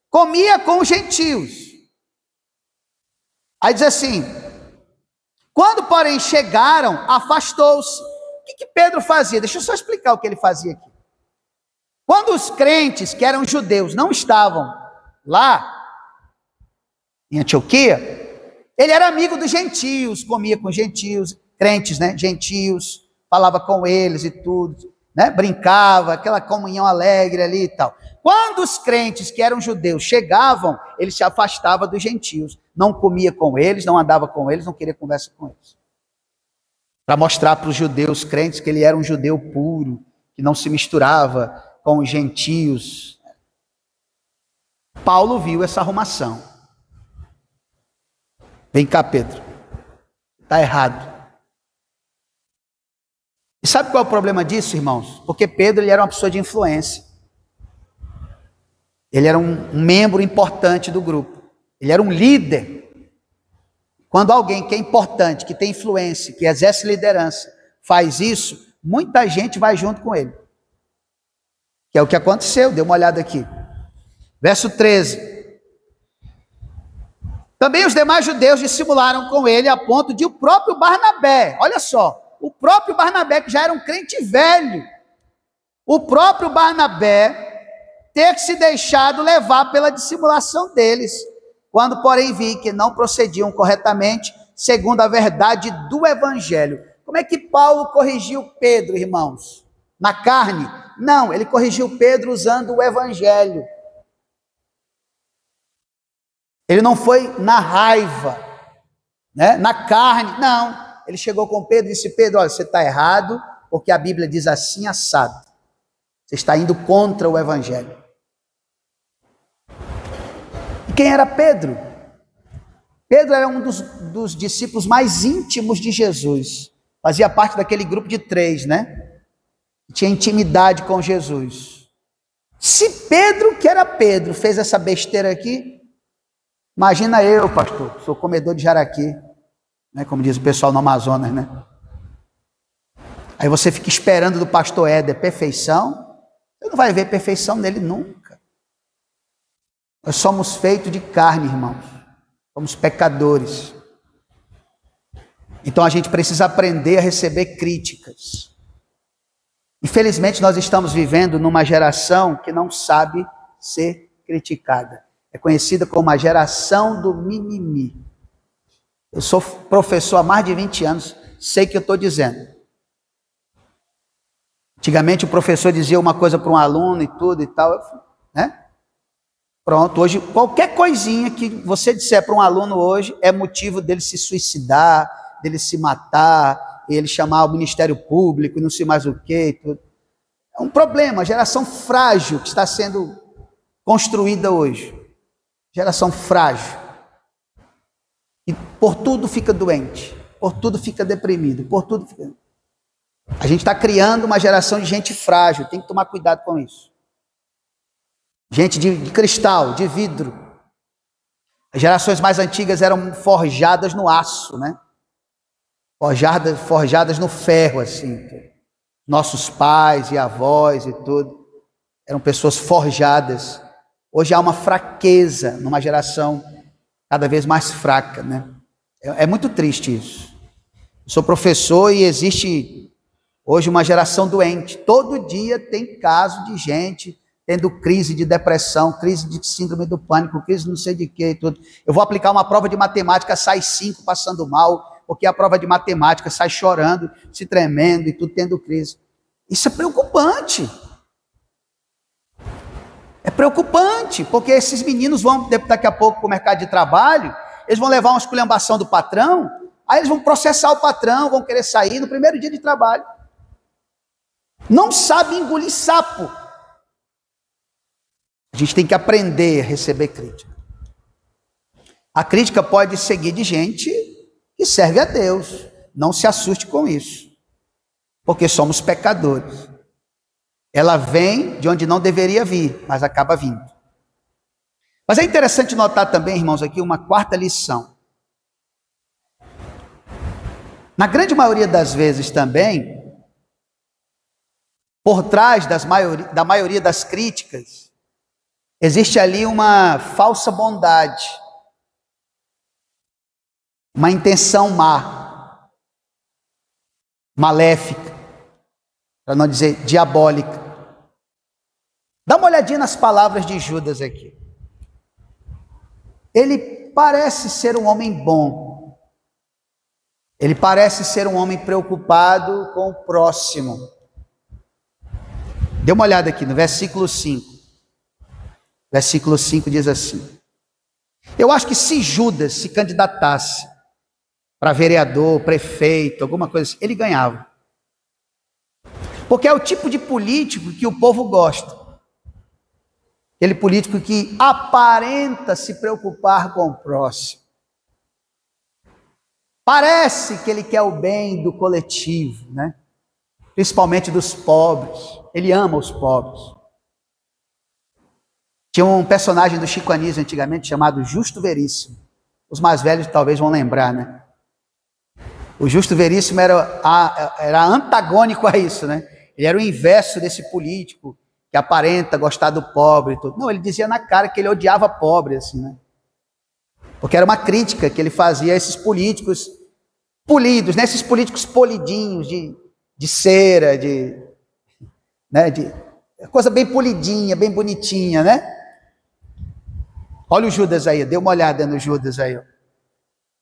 comia com os gentios. Aí diz assim: quando, porém, chegaram, afastou-se. O que Pedro fazia? Deixa eu só explicar o que ele fazia aqui. Quando os crentes, que eram judeus, não estavam lá em Antioquia, ele era amigo dos gentios, comia com gentios, crentes, né? Gentios, falava com eles e tudo, né? Brincava, aquela comunhão alegre ali e tal. Quando os crentes que eram judeus chegavam, ele se afastava dos gentios, não comia com eles, não andava com eles, não queria conversa com eles. Para mostrar para os judeus crentes que ele era um judeu puro, que não se misturava com os gentios. Paulo viu essa arrumação. Vem cá, Pedro, está errado. E sabe qual é o problema disso, irmãos? Porque Pedro, ele era uma pessoa de influência. Ele era um membro importante do grupo. Ele era um líder. Quando alguém que é importante, que tem influência, que exerce liderança, faz isso, muita gente vai junto com ele. Que é o que aconteceu, dê uma olhada aqui. Verso 13. Também os demais judeus dissimularam com ele a ponto de o próprio Barnabé, olha só, o próprio Barnabé, que já era um crente velho, o próprio Barnabé ter se deixado levar pela dissimulação deles, quando, porém, vi que não procediam corretamente, segundo a verdade do evangelho. Como é que Paulo corrigiu Pedro, irmãos? Na carne? Não, ele corrigiu Pedro usando o evangelho. Ele não foi na raiva, né? Na carne, não. Ele chegou com Pedro e disse: Pedro, olha, você está errado, porque a Bíblia diz assim, assado. Você está indo contra o evangelho. E quem era Pedro? Pedro era um dos discípulos mais íntimos de Jesus. Fazia parte daquele grupo de 3, né? Tinha intimidade com Jesus. Se Pedro, que era Pedro, fez essa besteira aqui, imagina eu, pastor, sou comedor de jaraqui, né, como diz o pessoal no Amazonas, né? Aí você fica esperando do pastor Éder perfeição, você não vai ver perfeição nele nunca. Nós somos feitos de carne, irmãos, somos pecadores. Então a gente precisa aprender a receber críticas. Infelizmente nós estamos vivendo numa geração que não sabe ser criticada. É conhecida como a geração do mimimi. Eu sou professor há mais de 20 anos, sei o que eu estou dizendo. Antigamente o professor dizia uma coisa para um aluno e tudo e tal, né? Pronto, hoje qualquer coisinha que você disser para um aluno hoje é motivo dele se suicidar, dele se matar, ele chamar o Ministério Público e não sei mais o que. Tudo. É um problema, geração frágil que está sendo construída hoje. Geração frágil. E por tudo fica doente, por tudo fica deprimido, por tudo fica... A gente está criando uma geração de gente frágil, tem que tomar cuidado com isso. Gente de cristal, de vidro. As gerações mais antigas eram forjadas no aço, né? Forjadas no ferro, assim. Nossos pais e avós e tudo eram pessoas forjadas. Hoje há uma fraqueza numa geração cada vez mais fraca, né? É muito triste isso. Eu sou professor e existe hoje uma geração doente. Todo dia tem caso de gente tendo crise de depressão, crise de síndrome do pânico, crise não sei de quê e tudo. Eu vou aplicar uma prova de matemática, sai 5 passando mal, porque a prova de matemática sai chorando, se tremendo e tudo tendo crise. Isso é preocupante. É preocupante, porque esses meninos vão daqui a pouco para o mercado de trabalho, eles vão levar uma esculhambação do patrão, aí eles vão processar o patrão, vão querer sair no primeiro dia de trabalho. Não sabe engolir sapo. A gente tem que aprender a receber crítica. A crítica pode seguir de gente que serve a Deus. Não se assuste com isso, porque somos pecadores. Ela vem de onde não deveria vir, mas acaba vindo. Mas é interessante notar também, irmãos, aqui uma quarta lição. Na grande maioria das vezes também, por trás da maioria das críticas, existe ali uma falsa bondade, uma intenção má, maléfica, para não dizer diabólica. Dá uma olhadinha nas palavras de Judas aqui. Ele parece ser um homem bom, ele parece ser um homem preocupado com o próximo. Dê uma olhada aqui no versículo 5. Versículo 5 diz assim: eu acho que se Judas se candidatasse para vereador, prefeito, alguma coisa assim, ele ganhava. Porque é o tipo de político que o povo gosta. Aquele político que aparenta se preocupar com o próximo. Parece que ele quer o bem do coletivo, né? Principalmente dos pobres. Ele ama os pobres. Tinha um personagem do Chico Anísio antigamente chamado Justo Veríssimo. Os mais velhos talvez vão lembrar, né? O Justo Veríssimo era antagônico a isso, né? Ele era o inverso desse político que aparenta gostar do pobre e tudo. Não, ele dizia na cara que ele odiava pobre, assim, né? Porque era uma crítica que ele fazia a esses políticos polidos, né? Esses políticos polidinhos, de cera, né? De coisa bem polidinha, bem bonitinha, né? Olha o Judas aí, dê uma olhada no Judas aí.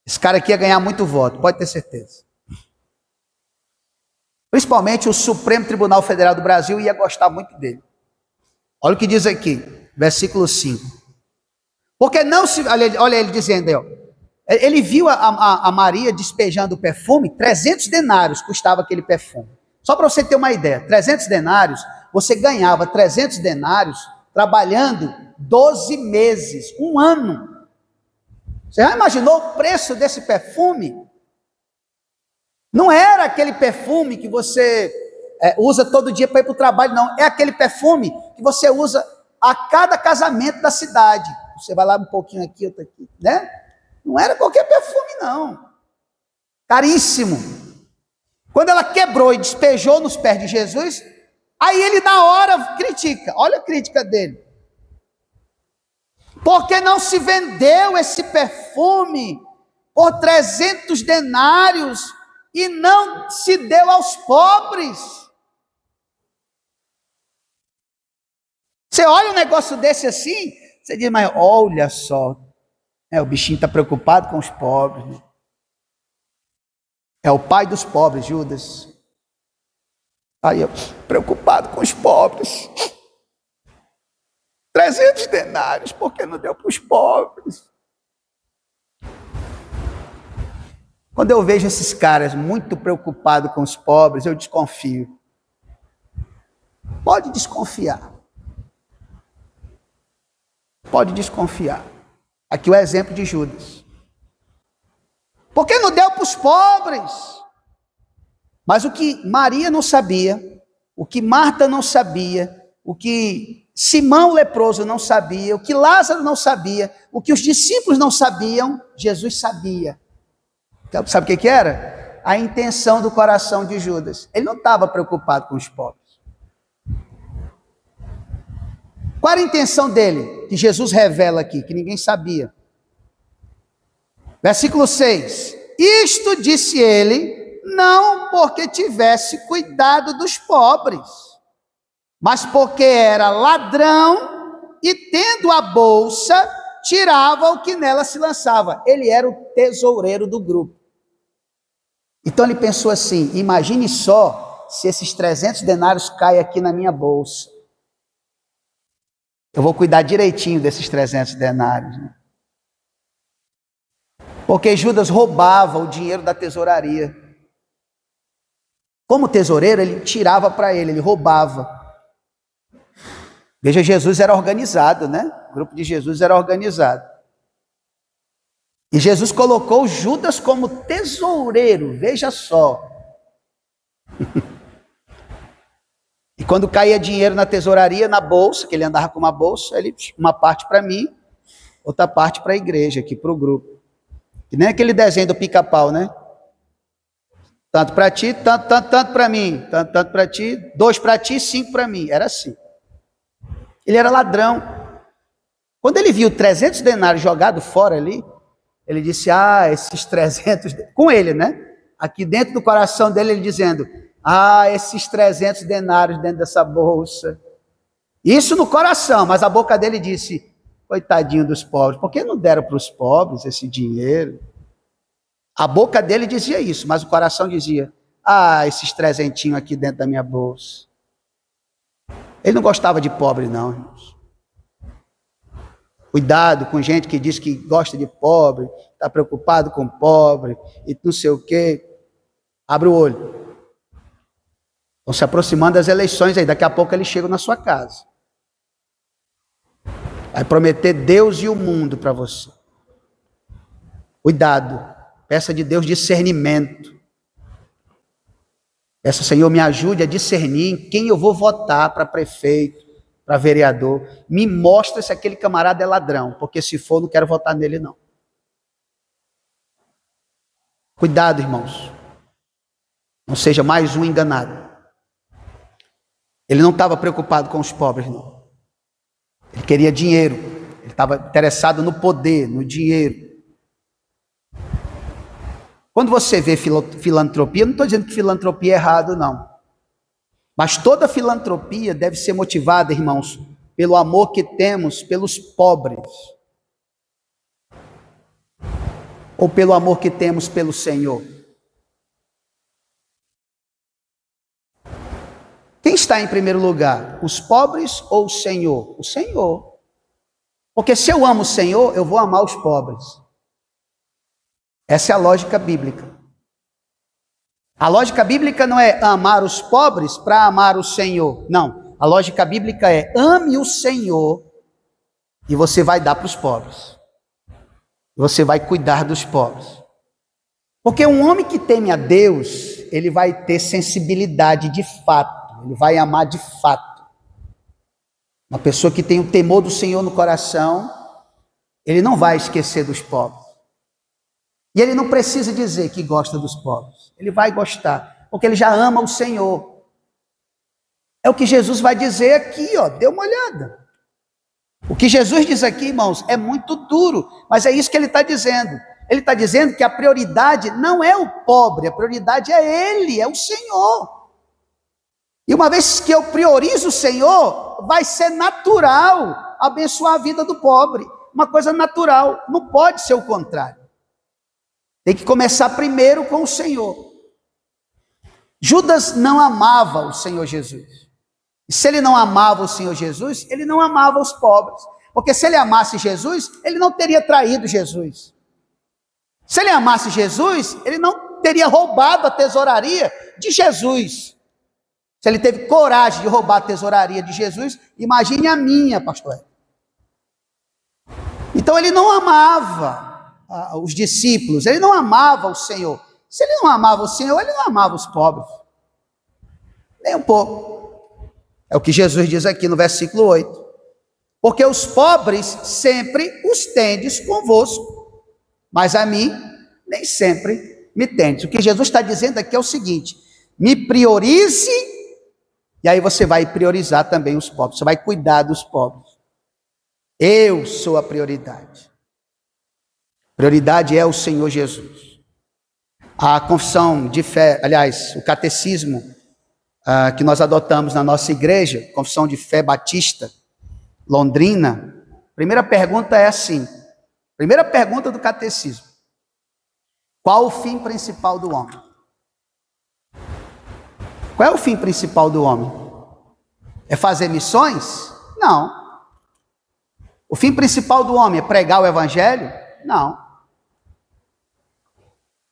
Esse cara aqui ia ganhar muito voto, pode ter certeza. Principalmente o Supremo Tribunal Federal do Brasil ia gostar muito dele. Olha o que diz aqui, versículo 5. Porque não se... Olha ele dizendo aí, ó. Ele viu a Maria despejando o perfume, 300 denários custava aquele perfume. Só para você ter uma ideia, 300 denários, você ganhava 300 denários trabalhando 12 meses, um ano. Você já imaginou o preço desse perfume? Não era aquele perfume que você usa todo dia para ir para o trabalho, não. É aquele perfume que você usa a cada casamento da cidade. Você vai lá um pouquinho aqui, outro aqui, né? Não era qualquer perfume, não. Caríssimo. Quando ela quebrou e despejou nos pés de Jesus, aí ele na hora critica. Olha a crítica dele. Porque não se vendeu esse perfume por 300 denários e não se deu aos pobres? Você olha um negócio desse assim, você diz, mas olha só, o bichinho está preocupado com os pobres, né? É o pai dos pobres, Judas. Aí eu, preocupado com os pobres. 300 denários, porque não deu para os pobres. Quando eu vejo esses caras muito preocupados com os pobres, eu desconfio. Pode desconfiar. Pode desconfiar. Aqui o exemplo de Judas. Porque não deu para os pobres. Mas o que Maria não sabia, o que Marta não sabia, o que Simão o leproso não sabia, o que Lázaro não sabia, o que os discípulos não sabiam, Jesus sabia. Sabe o que era? A intenção do coração de Judas. Ele não estava preocupado com os pobres. Qual era a intenção dele? Que Jesus revela aqui, que ninguém sabia. Versículo 6. Isto disse ele, não porque tivesse cuidado dos pobres, mas porque era ladrão e, tendo a bolsa, tirava o que nela se lançava. Ele era o tesoureiro do grupo. Então ele pensou assim: imagine só se esses 300 denários caem aqui na minha bolsa. Eu vou cuidar direitinho desses 300 denários. Né? Porque Judas roubava o dinheiro da tesouraria. Como tesoureiro, ele tirava para ele roubava. Veja, Jesus era organizado, né? O grupo de Jesus era organizado. E Jesus colocou Judas como tesoureiro, veja só. E quando caía dinheiro na tesouraria, na bolsa, que ele andava com uma bolsa, ele, uma parte para mim, outra parte para a igreja, aqui para o grupo. Que nem aquele desenho do pica-pau, né? Tanto para ti, tanto para mim, tanto para ti, 2 para ti, 5 para mim. Era assim. Ele era ladrão. Quando ele viu 300 denários jogados fora ali, ele disse: ah, esses 300, com ele, né? Aqui dentro do coração dele, ele dizendo: ah, esses 300 denários dentro dessa bolsa. Isso no coração, mas a boca dele disse: coitadinho dos pobres, por que não deram para os pobres esse dinheiro? A boca dele dizia isso, mas o coração dizia: ah, esses 300 aqui dentro da minha bolsa. Ele não gostava de pobre, não, irmãos. Cuidado com gente que diz que gosta de pobre, está preocupado com pobre e não sei o quê. Abre o olho. Estão se aproximando das eleições aí, daqui a pouco eles chegam na sua casa. Vai prometer Deus e o mundo para você. Cuidado, peça de Deus discernimento. Peça: Senhor, me ajude a discernir em quem eu vou votar para prefeito, para vereador. Me mostra se aquele camarada é ladrão, porque se for, não quero votar nele não. Cuidado, irmãos. Não seja mais um enganado. Ele não estava preocupado com os pobres, não. Ele queria dinheiro. Ele estava interessado no poder, no dinheiro. Quando você vê filantropia, não estou dizendo que filantropia é errado, não. Mas toda filantropia deve ser motivada, irmãos, pelo amor que temos pelos pobres. Ou pelo amor que temos pelo Senhor. Quem está em primeiro lugar? Os pobres ou o Senhor? O Senhor. Porque se eu amo o Senhor, eu vou amar os pobres. Essa é a lógica bíblica. A lógica bíblica não é amar os pobres para amar o Senhor. Não. A lógica bíblica é: ame o Senhor e você vai dar para os pobres. Você vai cuidar dos pobres. Porque um homem que teme a Deus, ele vai ter sensibilidade de fato. Ele vai amar de fato. Uma pessoa que tem o temor do Senhor no coração, ele não vai esquecer dos pobres. E ele não precisa dizer que gosta dos pobres. Ele vai gostar, porque ele já ama o Senhor. É o que Jesus vai dizer aqui, ó. Dê uma olhada. O que Jesus diz aqui, irmãos, é muito duro, mas é isso que ele está dizendo. Ele está dizendo que a prioridade não é o pobre, a prioridade é Ele, é o Senhor. E uma vez que eu priorizo o Senhor, vai ser natural abençoar a vida do pobre. Uma coisa natural, não pode ser o contrário. Tem que começar primeiro com o Senhor. Judas não amava o Senhor Jesus. E se ele não amava o Senhor Jesus, ele não amava os pobres. Porque se ele amasse Jesus, ele não teria traído Jesus. Se ele amasse Jesus, ele não teria roubado a tesouraria de Jesus. Se ele teve coragem de roubar a tesouraria de Jesus, imagine a minha, pastor. Então ele não amava os discípulos, ele não amava o Senhor. Se ele não amava o Senhor, ele não amava os pobres. Nem um pouco. É o que Jesus diz aqui no versículo 8. Porque os pobres sempre os tendes convosco, mas a mim nem sempre me tendes. O que Jesus está dizendo aqui é o seguinte: me priorize, e aí você vai priorizar também os pobres, você vai cuidar dos pobres. Eu sou a prioridade. Prioridade é o Senhor Jesus. A confissão de fé, aliás, o catecismo que nós adotamos na nossa igreja, Confissão de Fé Batista, Londrina, primeira pergunta é assim, primeira pergunta do catecismo: qual o fim principal do homem? Qual é o fim principal do homem? É fazer missões? Não. O fim principal do homem é pregar o evangelho? Não.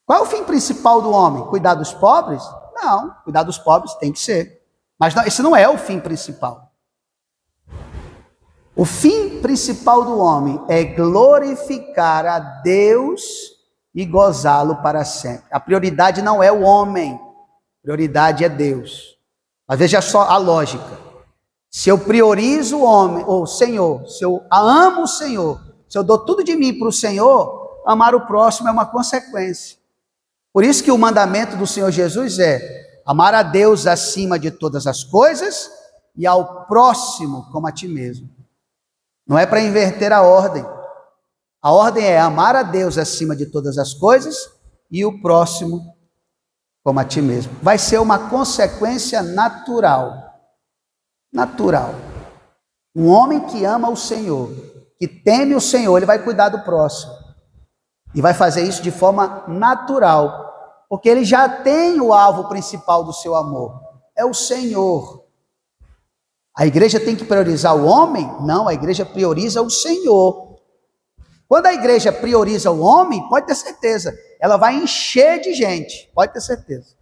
Qual é o fim principal do homem? Cuidar dos pobres? Não. Cuidar dos pobres tem que ser. Mas não, esse não é o fim principal. O fim principal do homem é glorificar a Deus e gozá-lo para sempre. A prioridade não é o homem, a prioridade é Deus. Mas veja só a lógica. Se eu priorizo o homem, ou o Senhor, se eu amo o Senhor, se eu dou tudo de mim para o Senhor, amar o próximo é uma consequência. Por isso que o mandamento do Senhor Jesus é amar a Deus acima de todas as coisas e ao próximo como a ti mesmo. Não é para inverter a ordem. A ordem é amar a Deus acima de todas as coisas e o próximo como a ti mesmo. Vai ser uma consequência natural. Natural. Um homem que ama o Senhor, que teme o Senhor, ele vai cuidar do próximo. E vai fazer isso de forma natural. Porque ele já tem o alvo principal do seu amor. É o Senhor. A igreja tem que priorizar o homem? Não, a igreja prioriza o Senhor. Quando a igreja prioriza o homem, pode ter certeza, ela vai encher de gente, pode ter certeza.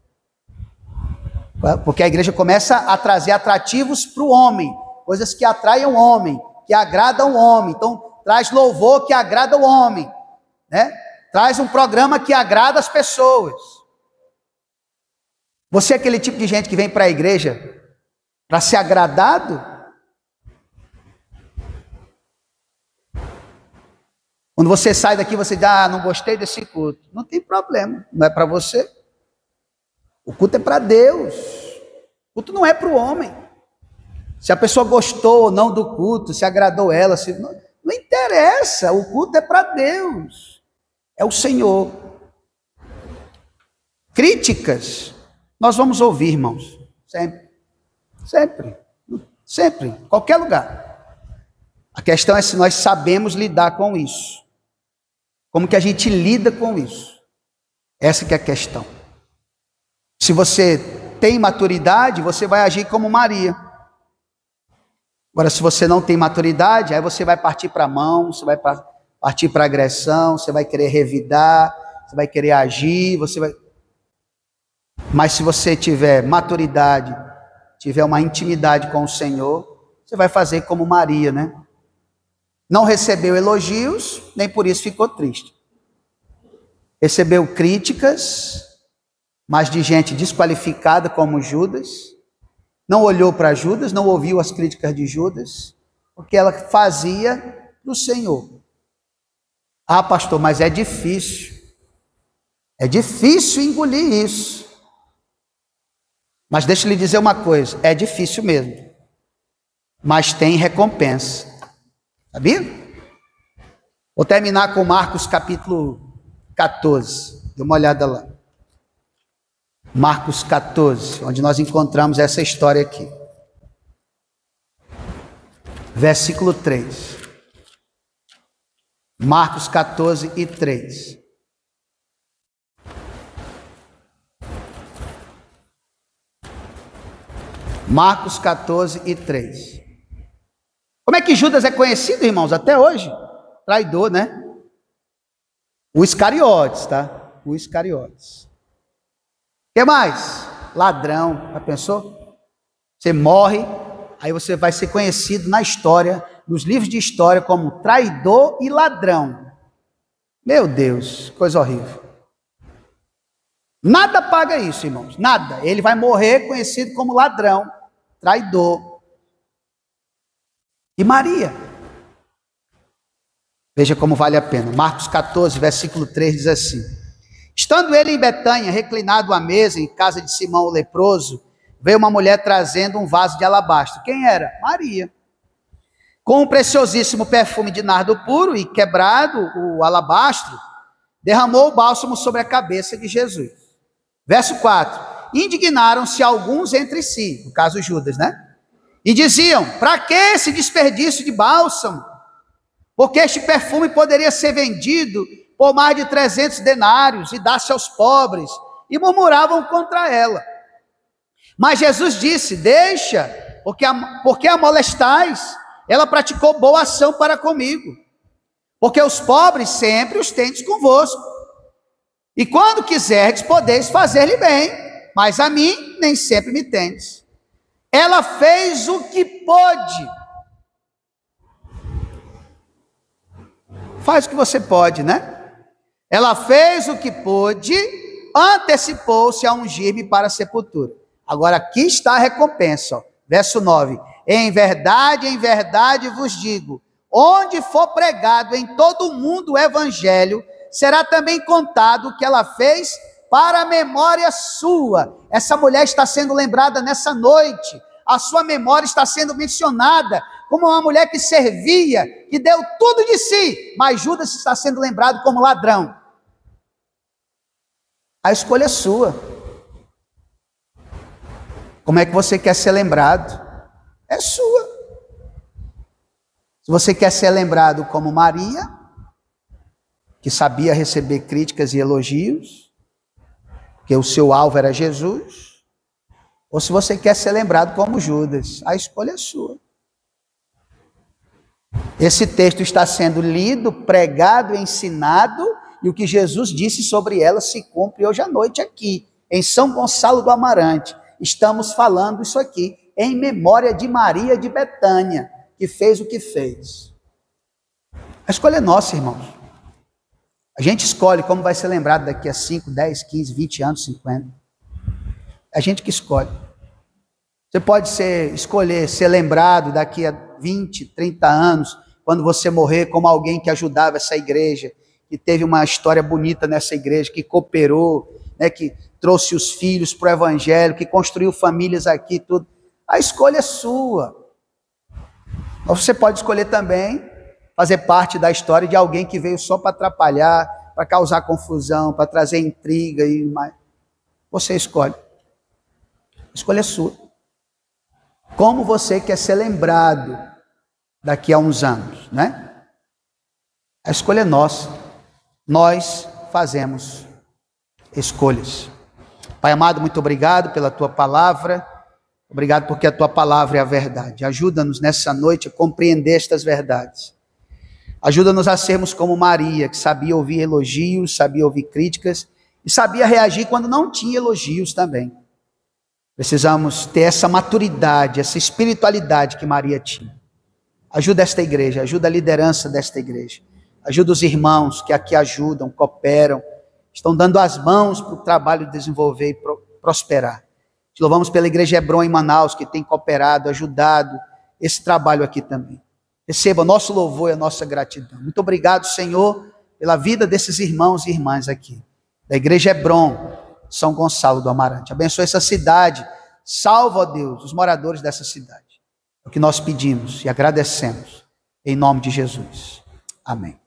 Porque a igreja começa a trazer atrativos para o homem, coisas que atraem o homem, que agradam o homem. Então, traz louvor que agrada o homem, né? Traz um programa que agrada as pessoas. Você é aquele tipo de gente que vem para a igreja para ser agradado? Quando você sai daqui, você diz, não gostei desse culto. Não tem problema, não é para você. O culto é para Deus. O culto não é para o homem. Se a pessoa gostou ou não do culto, se agradou ela, não interessa. O culto é para Deus. É o Senhor. Críticas, nós vamos ouvir, irmãos. Sempre. Sempre. Sempre. Em qualquer lugar. A questão é se nós sabemos lidar com isso. Como que a gente lida com isso? Essa que é a questão. Se você tem maturidade, você vai agir como Maria. Agora, se você não tem maturidade, aí você vai partir para a mão, você vai partir para a agressão, você vai querer revidar, você vai querer agir, Mas se você tiver maturidade, tiver uma intimidade com o Senhor, você vai fazer como Maria, né? Não recebeu elogios, nem por isso ficou triste. Recebeu críticas, mas de gente desqualificada como Judas. Não olhou para Judas, não ouviu as críticas de Judas, porque ela fazia para o Senhor. Pastor, mas é difícil. É difícil engolir isso. Mas deixa eu lhe dizer uma coisa, é difícil mesmo. Mas tem recompensa. Sabia? Vou terminar com Marcos capítulo 14. Dê uma olhada lá. Marcos 14, onde nós encontramos essa história aqui. Versículo 3. Marcos 14 e 3. Marcos 14 e 3. Como é que Judas é conhecido, irmãos, até hoje? Traidor, né? O Iscariotes, tá? O Iscariotes. O que mais? Ladrão. Já pensou? Você morre, aí você vai ser conhecido na história, nos livros de história, como traidor e ladrão. Meu Deus, coisa horrível. Nada paga isso, irmãos, nada. Ele vai morrer conhecido como ladrão, traidor. E Maria? Veja como vale a pena. Marcos 14, versículo 3 diz assim: estando ele em Betânia, reclinado à mesa em casa de Simão o leproso, veio uma mulher trazendo um vaso de alabastro. Quem era? Maria. Com um preciosíssimo perfume de nardo puro, e quebrado o alabastro, derramou o bálsamo sobre a cabeça de Jesus. Verso 4. Indignaram-se alguns entre si, no caso Judas, né? E diziam: para que esse desperdício de bálsamo? Porque este perfume poderia ser vendido por mais de 300 denários e dar-se aos pobres. E murmuravam contra ela. Mas Jesus disse: deixa, porque a molestais? Ela praticou boa ação para comigo. Porque os pobres sempre os tendes convosco. E quando quiserdes, podeis fazer-lhe bem, mas a mim nem sempre me tendes. Ela fez o que pôde. Faz o que você pode, né? Ela fez o que pôde, antecipou-se a ungir-me para a sepultura. Agora aqui está a recompensa, ó. Verso 9. Em verdade vos digo, onde for pregado em todo o mundo o evangelho, será também contado o que ela fez para a memória sua. Essa mulher está sendo lembrada nessa noite. A sua memória está sendo mencionada como uma mulher que servia, que deu tudo de si, mas Judas está sendo lembrado como ladrão. A escolha é sua. Como é que você quer ser lembrado? É sua. Se você quer ser lembrado como Maria, que sabia receber críticas e elogios, que o seu alvo era Jesus, ou se você quer ser lembrado como Judas, a escolha é sua. Esse texto está sendo lido, pregado, ensinado, e o que Jesus disse sobre ela se cumpre hoje à noite aqui, em São Gonçalo do Amarante. Estamos falando isso aqui em memória de Maria de Betânia, que fez o que fez. A escolha é nossa, irmãos. A gente escolhe como vai ser lembrado daqui a 5, 10, 15, 20 anos, 50. É a gente que escolhe. Você pode escolher ser lembrado daqui a 20, 30 anos, quando você morrer, como alguém que ajudava essa igreja, que teve uma história bonita nessa igreja, que cooperou, né, que trouxe os filhos para o evangelho, que construiu famílias aqui, tudo. A escolha é sua. Mas você pode escolher também fazer parte da história de alguém que veio só para atrapalhar, para causar confusão, para trazer intriga e mais. Você escolhe. A escolha é sua. Como você quer ser lembrado daqui a uns anos, né? A escolha é nossa. Nós fazemos escolhas. Pai amado, muito obrigado pela tua palavra. Obrigado porque a tua palavra é a verdade. Ajuda-nos nessa noite a compreender estas verdades. Ajuda-nos a sermos como Maria, que sabia ouvir elogios, sabia ouvir críticas e sabia reagir quando não tinha elogios também. Precisamos ter essa maturidade, essa espiritualidade que Maria tinha. Ajuda esta igreja, ajuda a liderança desta igreja. Ajuda os irmãos que aqui ajudam, cooperam, estão dando as mãos para o trabalho desenvolver e prosperar. Te louvamos pela Igreja Hebron em Manaus, que tem cooperado, ajudado esse trabalho aqui também. Receba nosso louvor e a nossa gratidão. Muito obrigado, Senhor, pela vida desses irmãos e irmãs aqui, da Igreja Hebron, São Gonçalo do Amarante. Abençoa essa cidade, salva, ó Deus, os moradores dessa cidade. É o que nós pedimos e agradecemos, em nome de Jesus. Amém.